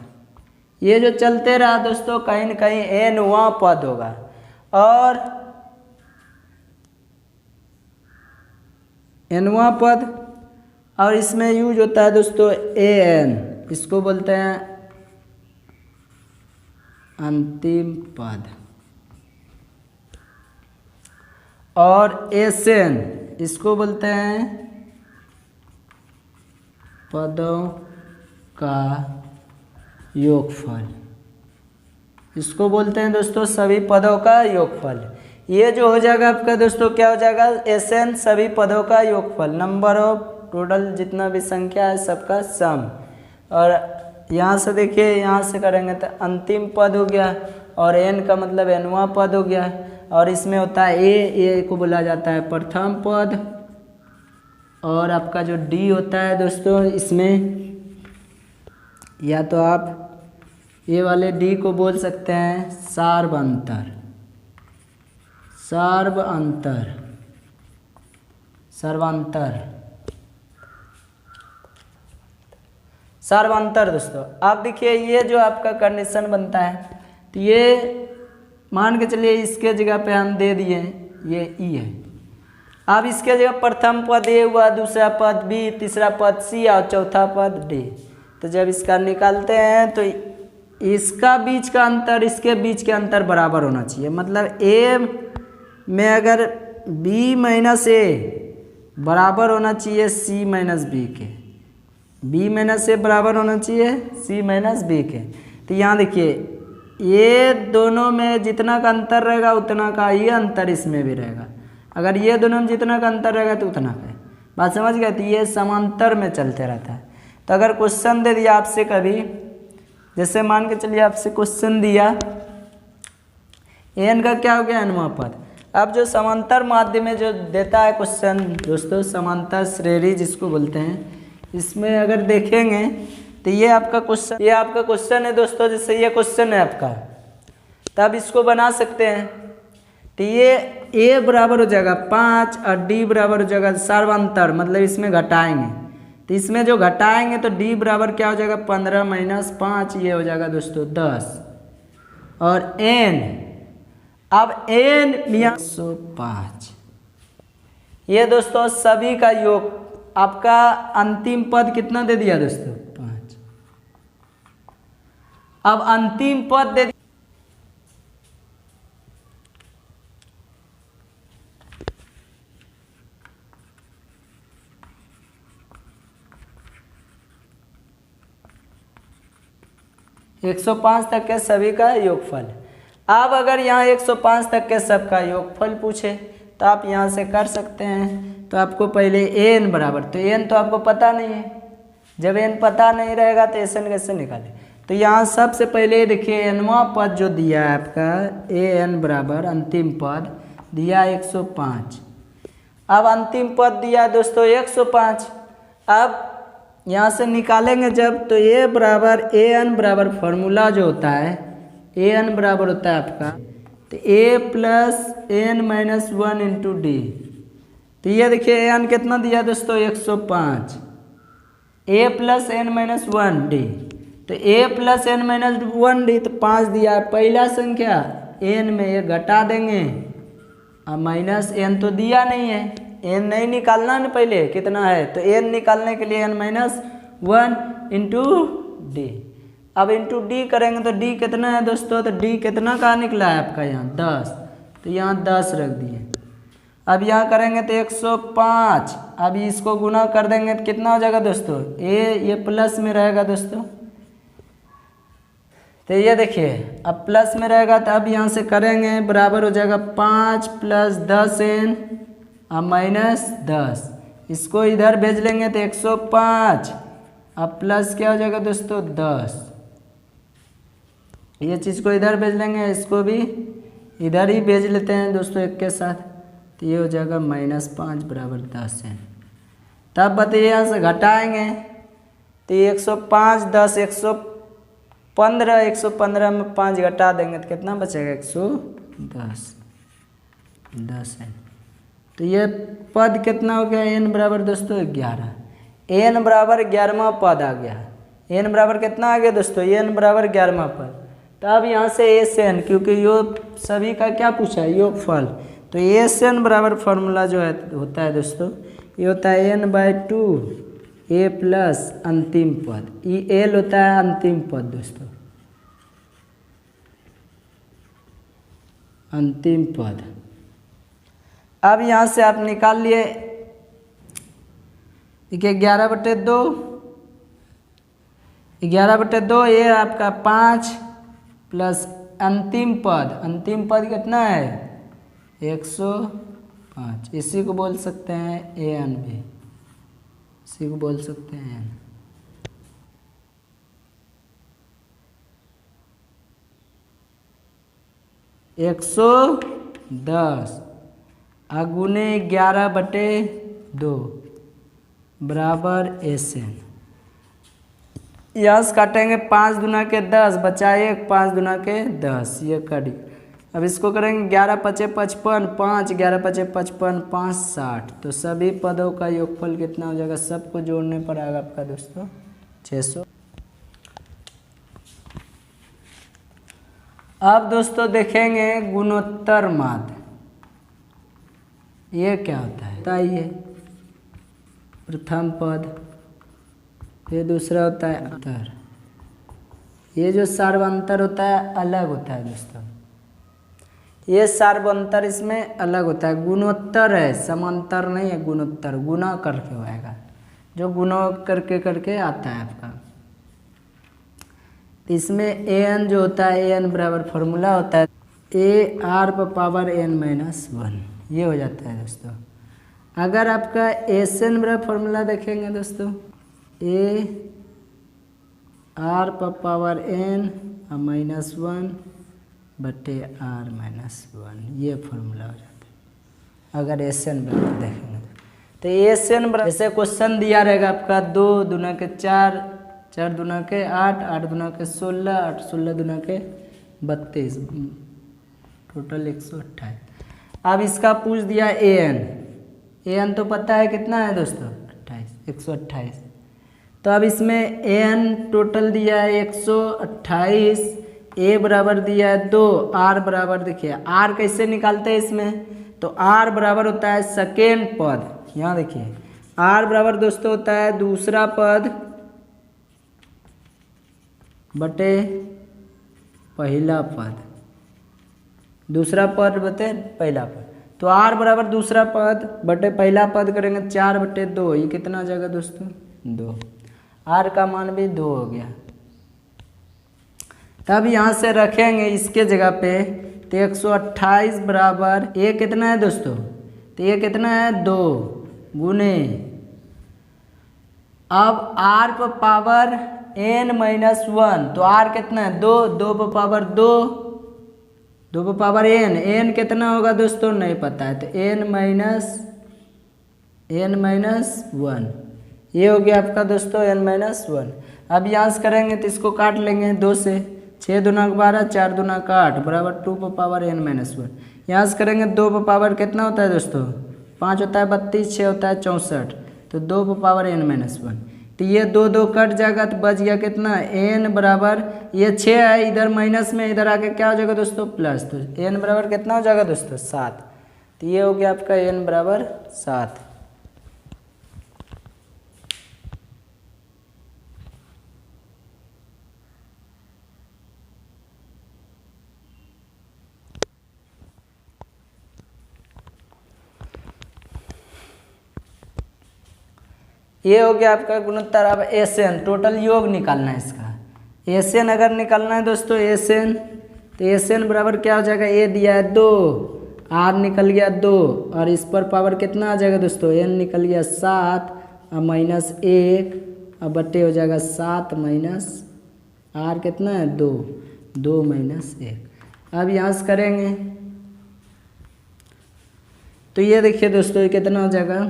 ये जो चलते रहा दोस्तों कहीं न कहीं nवां पद होगा, और nवां पद, और इसमें यूज होता है दोस्तों an, इसको बोलते हैं अंतिम पद, और Sn इसको बोलते हैं पदों का योगफल। इसको बोलते हैं दोस्तों सभी पदों का योगफल। ये जो हो जाएगा आपका दोस्तों क्या हो जाएगा, Sn सभी पदों का योगफल, नंबर ऑफ टोटल जितना भी संख्या है सबका सम। और यहाँ से देखिए यहाँ से करेंगे तो अंतिम पद हो गया, और n का मतलब nवां पद हो गया। और इसमें होता है ए को बोला जाता है प्रथम पद, और आपका जो D होता है दोस्तों इसमें या तो आप ये वाले डी को बोल सकते हैं सार्व अंतर, सार्व अंतर, सर्वांतर, सर्वांतर। दोस्तों आप देखिए ये जो आपका कंडीशन बनता है, तो ये मान के चलिए इसके जगह पे हम दे दिए ये ई है। अब इसके जगह प्रथम पद ए हुआ, दूसरा पद बी, तीसरा पद सी और चौथा पद डी। तो जब इसका निकालते हैं तो इसका बीच का अंतर इसके बीच के अंतर बराबर होना चाहिए। मतलब ए में अगर बी माइनस ए बराबर होना चाहिए सी माइनस बी के, बी माइनस ए बराबर होना चाहिए सी माइनस बी के। तो यहाँ देखिए ये दोनों में जितना का अंतर रहेगा उतना का ये अंतर इसमें भी रहेगा। अगर ये दोनों में जितना का अंतर रहेगा तो उतना का। बात समझ गए? तो ये समांतर में चलते रहता है। तो अगर क्वेश्चन दे दिया आपसे कभी, जैसे मान के चलिए आपसे क्वेश्चन दिया एन का क्या हो गया nवां पद। अब जो समांतर माध्य में जो देता है क्वेश्चन दोस्तों, समांतर श्रेणी जिसको बोलते हैं, इसमें अगर देखेंगे तो ये आपका क्वेश्चन है दोस्तों। जैसे ये क्वेश्चन है आपका, तब इसको बना सकते हैं। तो ये ए बराबर हो जाएगा 5 और डी बराबर हो जाएगा सर्वांतर, मतलब इसमें घटाएंगे। तो इसमें जो घटाएंगे तो डी बराबर क्या हो जाएगा 15 माइनस 5, ये हो जाएगा दोस्तों 10। और एन, अब एन 105, ये दोस्तों सभी का योग। आपका अंतिम पद कितना दे दिया दोस्तों 5। अब अंतिम पद दे 105 तक के सभी का योगफल। अब अगर यहाँ 105 तक के सब का योगफल पूछे तो आप यहाँ से कर सकते हैं। तो आपको पहले एन बराबर, तो एन तो आपको पता नहीं है। जब एन पता नहीं रहेगा तो एन कैसे निकाले? तो यहाँ सबसे पहले देखिए एनवां पद जो दिया है आपका ए एन बराबर अंतिम पद दिया 105। अब अंतिम पद दिया दोस्तों 105। अब यहाँ से निकालेंगे जब, तो ए बराबर ए एन बराबर फॉर्मूला जो होता है ए एन बराबर होता है आपका तो A plus N minus 1 into D. तो ये देखिए ए एन कितना दिया दोस्तों 105, A plus N minus 1 D. तो A plus N minus 1 D तो 5 दिया। पहला संख्या एन में ये घटा देंगे, अब माइनस एन तो दिया नहीं है, एन नहीं निकालना ना पहले कितना है। तो एन निकालने के लिए एन माइनस 1 इंटू डी। अब इंटू डी करेंगे तो डी कितना है दोस्तों, तो डी कितना का निकला है आपका यहाँ 10। तो यहाँ 10 रख दिए। अब यहाँ करेंगे तो 105। अब इसको गुना कर देंगे तो कितना हो जाएगा दोस्तों, ये प्लस में रहेगा दोस्तों। तो ये देखिए अब प्लस में रहेगा, तो अब यहाँ से करेंगे बराबर हो जाएगा 5 प्लस 10 एन अब माइनस 10। इसको इधर भेज लेंगे तो 105, अब प्लस क्या हो जाएगा दोस्तों 10। ये चीज़ को इधर भेज लेंगे, इसको भी इधर ही भेज लेते हैं दोस्तों एक के साथ। तो ये हो जाएगा -5 बराबर 10 एन। तब बताइए यहाँ से घटाएंगे तो 105 10 115, 115 में 5 घटा देंगे तो कितना बचेगा 110 एन। तो ये पद कितना हो गया एन बराबर दोस्तों 11। एन बराबर 11वां पद आ गया। एन बराबर कितना आ गया दोस्तों, एन बराबर 11वां पद। तो अब यहाँ से ए से एन, क्योंकि योग सभी का क्या पूछा है योगफल, तो ए से एन बराबर फॉर्मूला जो है होता है दोस्तों, ये होता है n/2 ए प्लस अंतिम पद। ई एल होता है अंतिम पद दोस्तों, अंतिम पद। अब यहाँ से आप निकाल लिए, देखिए 11/2, 11/2 ये आपका 5 प्लस अंतिम पद कितना है 105। इसी को बोल सकते हैं ए एन भी, इसी को बोल सकते हैं एन। (110) अगुने 11/2 बराबर एस एन। यहाँ से काटेंगे 5 दूना के 10 बचा 1, 5 दूना के 10 ये कट गया। अब इसको करेंगे 11 पचे 55, 5 11 पचे 55, 5 60। तो सभी पदों का योगफल कितना हो जाएगा, सबको जोड़ने पर आएगा आपका दोस्तों 600। अब दोस्तों देखेंगे गुणोत्तर माध्य, ये क्या होता है बताइए। प्रथम पद, ये दूसरा होता है अंतर। ये जो सार्वंतर होता है अलग होता है दोस्तों, ये सार्वंतर इसमें अलग होता है। गुणोत्तर है, समांतर नहीं है, गुणोत्तर गुना करके होएगा, जो गुना करके करके आता है आपका। तो इसमें an जो होता है, an बराबर फॉर्मूला होता है AR⁻n-1, ये हो जाता है दोस्तों। अगर आपका Sn बराबर फॉर्मूला देखेंगे दोस्तों, AR⁻n-1 बटे R-1, ये फॉर्मूला हो जाता है अगर Sn बराबर देखेंगे। तो Sn बराबर, जैसे क्वेश्चन दिया रहेगा आपका 2 दूना के 4, 4 दूना के 8, 8 दूना के 16, 8 16 दूना के 32, टोटल 128। अब इसका पूछ दिया an तो पता है कितना है दोस्तों 128। तो अब इसमें an टोटल दिया है 128, a बराबर दिया है 2, r बराबर देखिए r कैसे निकालते हैं इसमें, तो r बराबर होता है सेकेंड पद। यहाँ देखिए r बराबर दोस्तों होता है दूसरा पद बटे पहला पद, दूसरा पद बटे पहला पद। तो r बराबर दूसरा पद बटे पहला पद करेंगे 4 बटे 2, ये कितना हो जाएगा दोस्तों 2, r का मान भी 2 हो गया। तब यहाँ से रखेंगे इसके जगह पे, तो 128 बराबर ये कितना है दोस्तों, तो ये कितना है 2 गुने, अब r पर पावर n-1, तो r कितना है 2, 2 पर पावर 2, 2 पर पावर n कितना होगा दोस्तों नहीं पता है, तो n-1, ये हो गया आपका दोस्तों n-1। अब यहाँ से करेंगे तो इसको काट लेंगे 2 से, 6 दूना 12, 4 दूना 8 बराबर 2 पर पावर n-1। यहाँ से करेंगे 2 पर पावर कितना होता है दोस्तों 5 होता है 32, 6 होता है 64, तो 2 पर पावर n-1। तो ये 2 2 कट जाएगा तो बच गया कितना n बराबर, ये 6 है इधर माइनस में, इधर आके क्या हो जाएगा दोस्तों प्लस, तो n बराबर कितना हो जाएगा दोस्तों 7। तो ये हो गया आपका n बराबर 7। ये हो गया आपका गुणोत्तर। अब Sn टोटल योग निकालना है इसका, Sn अगर निकालना है दोस्तों Sn, तो Sn बराबर क्या हो जाएगा, a दिया है 2, r निकल गया 2, और इस पर पावर कितना आ जाएगा दोस्तों n निकल गया 7 और -1, अब बट्टे हो जाएगा 7 माइनस r कितना है 2, 2 - 1। अब यहाँ से करेंगे तो ये देखिए दोस्तों ये कितना हो जाएगा,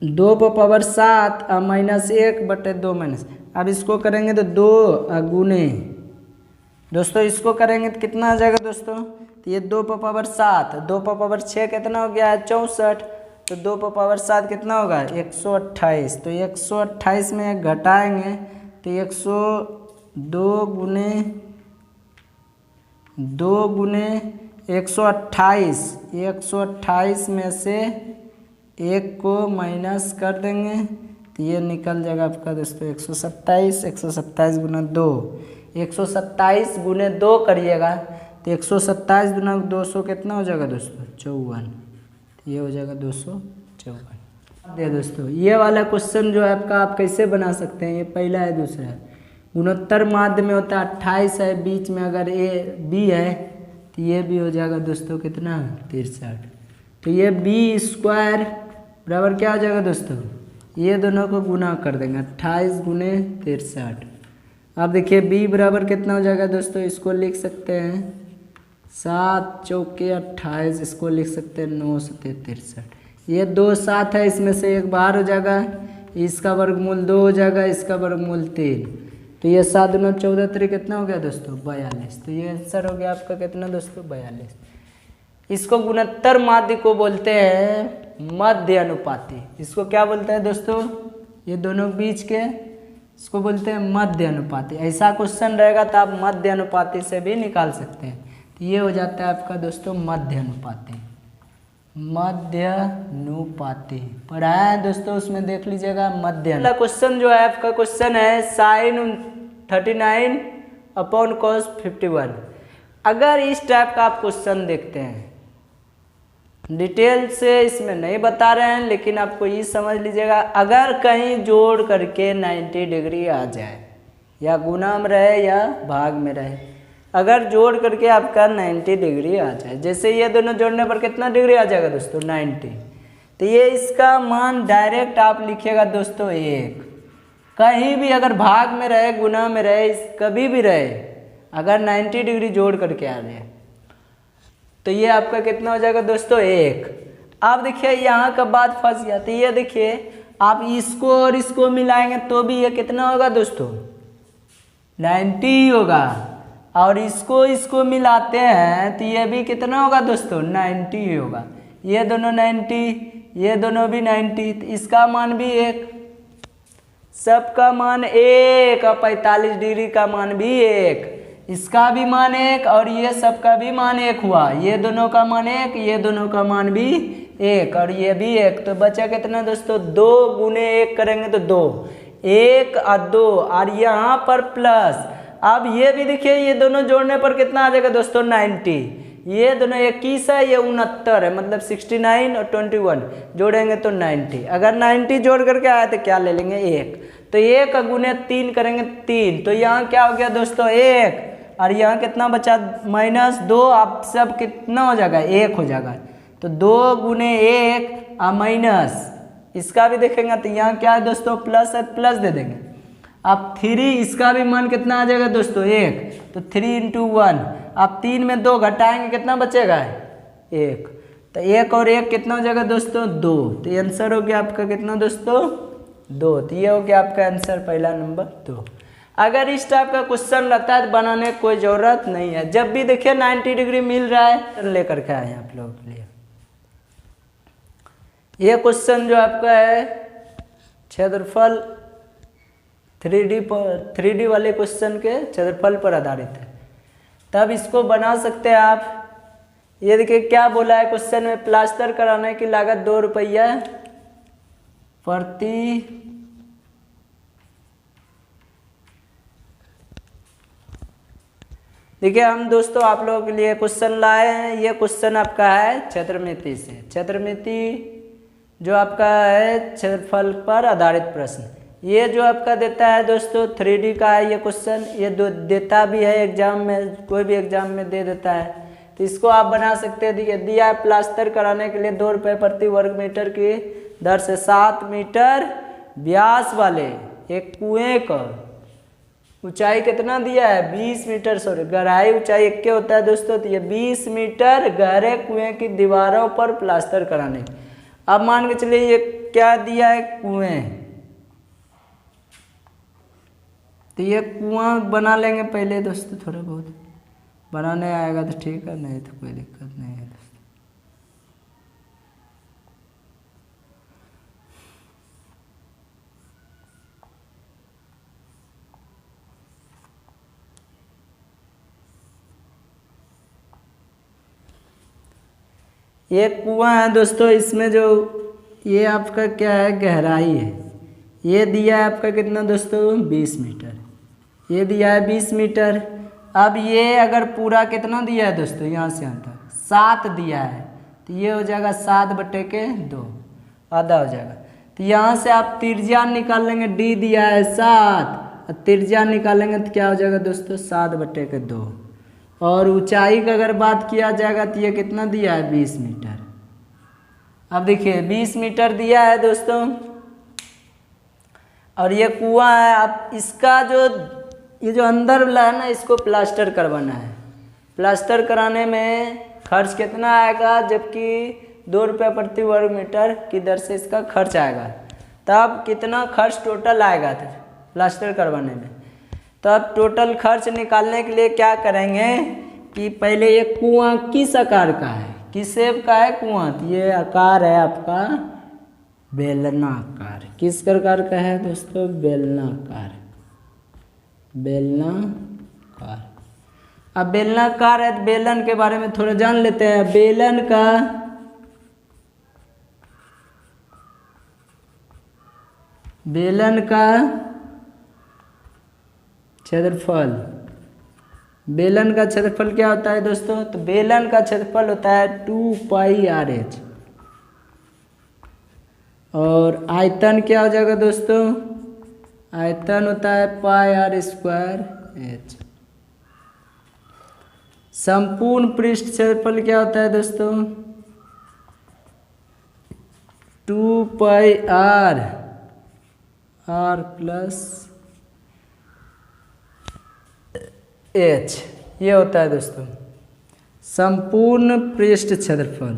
दो पर पावर 7 और -1 बटे 2 माइनस। अब इसको करेंगे तो 2 गुने दोस्तों, इसको करेंगे तो कितना आ जाएगा दोस्तों, तो ये 2 पर पावर 7, 2 पर पावर 6 कितना हो गया है 64, तो 2 पर पावर 7 कितना होगा 128। तो 128 में घटाएंगे तो 102 गुने 128, 128 में से 1 को माइनस कर देंगे तो ये निकल जाएगा आपका दोस्तों 127, 127 गुना 2, 127 गुने 2 करिएगा तो 127 गुना 200 कितना हो जाएगा दोस्तों 54, ये हो जाएगा 254। ये दोस्तों ये वाला क्वेश्चन जो है आपका आप कैसे बना सकते हैं, ये पहला है। दूसरा है गुणोत्तर माध्य में होता है 28 है, बीच में अगर ए बी है तो ये भी हो जाएगा दोस्तों कितना 63। तो ये b² बराबर क्या हो जाएगा दोस्तों ये दोनों को गुना कर देंगे 28 गुने 63। अब देखिए b बराबर कितना हो जाएगा दोस्तों, इसको लिख सकते हैं 7 चौके 28, इसको लिख सकते हैं 9 सत्ते 63। ये 2 7 है, इसमें से एक बाहर हो जाएगा, इसका वर्गमूल 2 हो जाएगा, इसका वर्गमूल 3। तो ये 7 दूना 14 3 कितना हो गया दोस्तों 42। तो ये आंसर हो गया आपका कितना दोस्तों 42। इसको गुणोत्तर माध्य को बोलते हैं मध्य अनुपाती। इसको क्या बोलते हैं दोस्तों, ये दोनों बीच के, इसको बोलते हैं मध्य अनुपाती। ऐसा क्वेश्चन रहेगा तो आप मध्य अनुपाती से भी निकाल सकते हैं। तो ये हो जाता है आपका दोस्तों मध्य अनुपाती। मध्य अनुपाती पढ़ाया है दोस्तों, उसमें देख लीजिएगा मध्य। अगला क्वेश्चन जो है आपका क्वेश्चन है sin 39/cos 51। अगर इस टाइप का आप क्वेश्चन देखते हैं, डिटेल से इसमें नहीं बता रहे हैं, लेकिन आपको ये समझ लीजिएगा, अगर कहीं जोड़ करके 90 डिग्री आ जाए, या गुना में रहे या भाग में रहे, अगर जोड़ करके आपका 90 डिग्री आ जाए, जैसे ये दोनों जोड़ने पर कितना डिग्री आ जाएगा दोस्तों 90, तो ये इसका मान डायरेक्ट आप लिखिएगा दोस्तों 1। कहीं भी अगर भाग में रहे, गुना में रहे, कभी भी रहे, अगर 90 डिग्री जोड़ करके आ जाए तो ये आपका कितना हो जाएगा दोस्तों 1। अब देखिए यहाँ का बात फंस गया, तो ये देखिए आप इसको और इसको मिलाएंगे तो भी ये कितना होगा दोस्तों 90 होगा, और इसको मिलाते हैं तो ये भी कितना होगा दोस्तों 90 होगा। ये दोनों 90, ये दोनों भी 90, तो इसका मान भी 1, सबका मान 1, और 45 डिग्री का मान भी 1, इसका भी मान 1, और ये सबका भी मान 1 हुआ। ये दोनों का मान 1, ये दोनों का मान भी 1, और ये भी 1। तो बचा कितना दोस्तों 2 गुने 1 करेंगे तो 2, 1 और 2, और यहाँ पर प्लस। अब ये भी देखिए, ये दोनों जोड़ने पर कितना आ जाएगा दोस्तों 90। ये दोनों 21 है, ये 69 है, मतलब 69 और 21 जोड़ेंगे तो 90। अगर 90 जोड़ करके आए तो क्या ले लेंगे 1, तो 1 गुने 3 करेंगे 3। तो यहाँ क्या हो गया दोस्तों 1, और यहाँ कितना बचा -2। आप सब कितना हो जाएगा 1 हो जाएगा, तो 2 गुने 1 और माइनस, इसका भी देखेंगे तो यहाँ क्या है दोस्तों प्लस है, प्लस दे देंगे। अब 3, इसका भी मान कितना आ जाएगा दोस्तों 1, तो 3 × 1। आप 3 में 2 घटाएंगे कितना बचेगा 1, तो 1 और 1 कितना हो जाएगा दोस्तों 2। तो ये आंसर हो गया आपका कितना दोस्तों 2। तो ये हो गया आपका आंसर पहला नंबर 2। अगर इस टाइप का क्वेश्चन रहता है तो बनाने की कोई ज़रूरत नहीं है। जब भी देखिए 90 डिग्री मिल रहा है लेकर के आए आप लोगों के लिए। ये क्वेश्चन जो आपका है क्षेत्रफल 3D वाले क्वेश्चन के क्षेत्रफल पर आधारित है, तब इसको बना सकते हैं आप। ये देखिए क्या बोला है क्वेश्चन में, प्लास्टर कराने की लागत 2 रुपया प्रति देखिए हम दोस्तों आप लोगों के लिए क्वेश्चन लाए हैं। ये क्वेश्चन आपका है क्षेत्रमिति से। क्षेत्रमिति जो आपका है क्षेत्रफल पर आधारित प्रश्न, ये जो आपका देता है दोस्तों 3D का है ये क्वेश्चन। ये देता भी है एग्जाम में, कोई भी एग्जाम में दे देता है, तो इसको आप बना सकते हैं। दिया है प्लास्टर कराने के लिए 2 रुपये प्रति वर्ग मीटर की दर से 7 मीटर व्यास वाले एक कुएं का ऊंचाई कितना दिया है 20 मीटर, सॉरी गहराई ऊंचाई 1 होता है दोस्तों, तो ये 20 मीटर गहरे कुएं की दीवारों पर प्लास्टर कराने। अब मान के चलिए ये क्या दिया है कुएं, तो ये कुआं बना लेंगे पहले दोस्तों, थोड़ा बहुत बनाने आएगा तो ठीक है, नहीं तो कोई दिक्कत नहीं है दोस्तों। ये कुआं है दोस्तों, इसमें जो ये आपका क्या है गहराई है, ये दिया है आपका कितना दोस्तों 20 मीटर, ये दिया है 20 मीटर। अब ये अगर पूरा कितना दिया है दोस्तों यहाँ से यहाँ तक 7 दिया है, तो ये हो जाएगा 7/2 आधा हो जाएगा। तो यहाँ से आप त्रिज्या निकाल लेंगे, डी दिया है 7 और त्रिज्या निकालेंगे तो क्या हो जाएगा दोस्तों 7/2। और ऊंचाई का अगर बात किया जाएगा तो ये कितना दिया है 20 मीटर। अब देखिए 20 मीटर दिया है दोस्तों, और ये कुआं है। आप इसका जो ये जो अंदर वाला है ना, इसको प्लास्टर करवाना है। प्लास्टर कराने में खर्च कितना आएगा, जबकि 2 रुपये प्रति वर्ग मीटर की दर से इसका खर्च आएगा। तब कितना खर्च टोटल आएगा प्लास्टर करवाने में। तो अब टोटल खर्च निकालने के लिए क्या करेंगे कि पहले ये कुआं किस आकार का है, किस शेप का है कुआं, तो ये आकार है आपका बेलनाकार। किस प्रकार का है दोस्तों, बेलनाकार। बेलनाकार। अब बेलनाकार है तो बेलन के बारे में थोड़ा जान लेते हैं। बेलन का क्षेत्रफल। बेलन का क्षेत्रफल क्या होता है दोस्तों, तो बेलन का क्षेत्रफल होता है 2πr/h। और आयतन क्या हो जाएगा दोस्तों, आयतन होता है πr²h। संपूर्ण पृष्ठ क्षेत्रफल क्या होता है दोस्तों, 2πr +h, ये होता है दोस्तों संपूर्ण पृष्ठ क्षेत्रफल।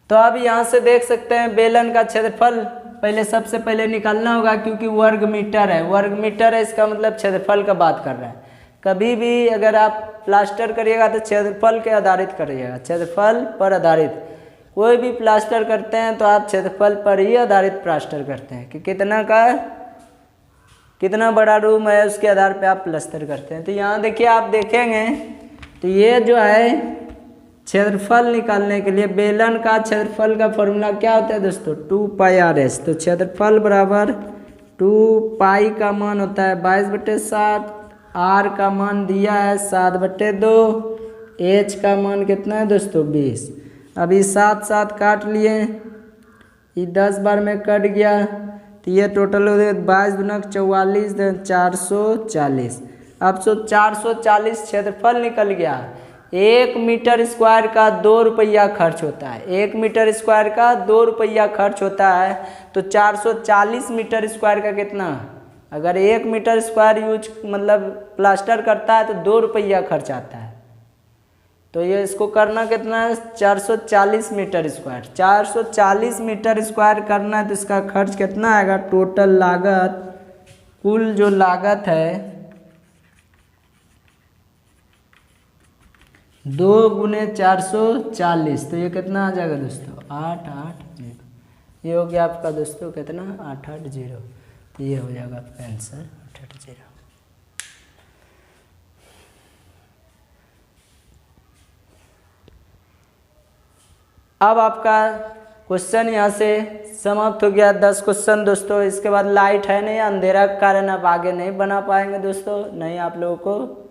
तो अब यहाँ से देख सकते हैं बेलन का क्षेत्रफल पहले सबसे पहले निकालना होगा, क्योंकि वर्ग मीटर है। वर्ग मीटर है, इसका मतलब क्षेत्रफल का बात कर रहा है। कभी भी अगर आप प्लास्टर करिएगा तो क्षेत्रफल के आधारित करिएगा, क्षेत्रफल पर आधारित। कोई भी प्लास्टर करते हैं तो आप क्षेत्रफल पर ही आधारित प्लास्टर करते हैं कि कितना बड़ा रूम है, उसके आधार पे आप प्लास्टर करते हैं। तो यहाँ देखिए, आप देखेंगे तो ये जो है क्षेत्रफल निकालने के लिए बेलन का क्षेत्रफल का फॉर्मूला क्या होता है दोस्तों, 2πr/h। तो क्षेत्रफल बराबर 2π का मान होता है 22/7, r का मान दिया है 7/2, h का मान कितना है दोस्तों 20। अभी 7 काट लिए, ये 10 बार में कट गया, तो ये टोटल हो गया 22 × 44 440। अब 440 क्षेत्रफल निकल गया। 1 मीटर स्क्वायर का 2 रुपया खर्च होता है। 1 मीटर स्क्वायर का 2 रुपया खर्च होता है, तो 440 मीटर स्क्वायर का कितना, अगर 1 मीटर स्क्वायर मतलब प्लास्टर करता है तो 2 रुपया खर्च आता है। तो ये इसको करना कितना है, 440 मीटर स्क्वायर। 440 मीटर स्क्वायर करना है तो इसका खर्च कितना आएगा, टोटल लागत, कुल जो लागत है 2 × 440, तो ये कितना आ जाएगा दोस्तों 880। ये हो गया आपका दोस्तों कितना 880। तो ये हो जाएगा आपका आंसर 880। अब आपका क्वेश्चन यहाँ से समाप्त हो गया। 10 क्वेश्चन दोस्तों। इसके बाद लाइट है नहीं, अंधेरा के कारण आप आगे नहीं बना पाएंगे दोस्तों, नहीं आप लोगों को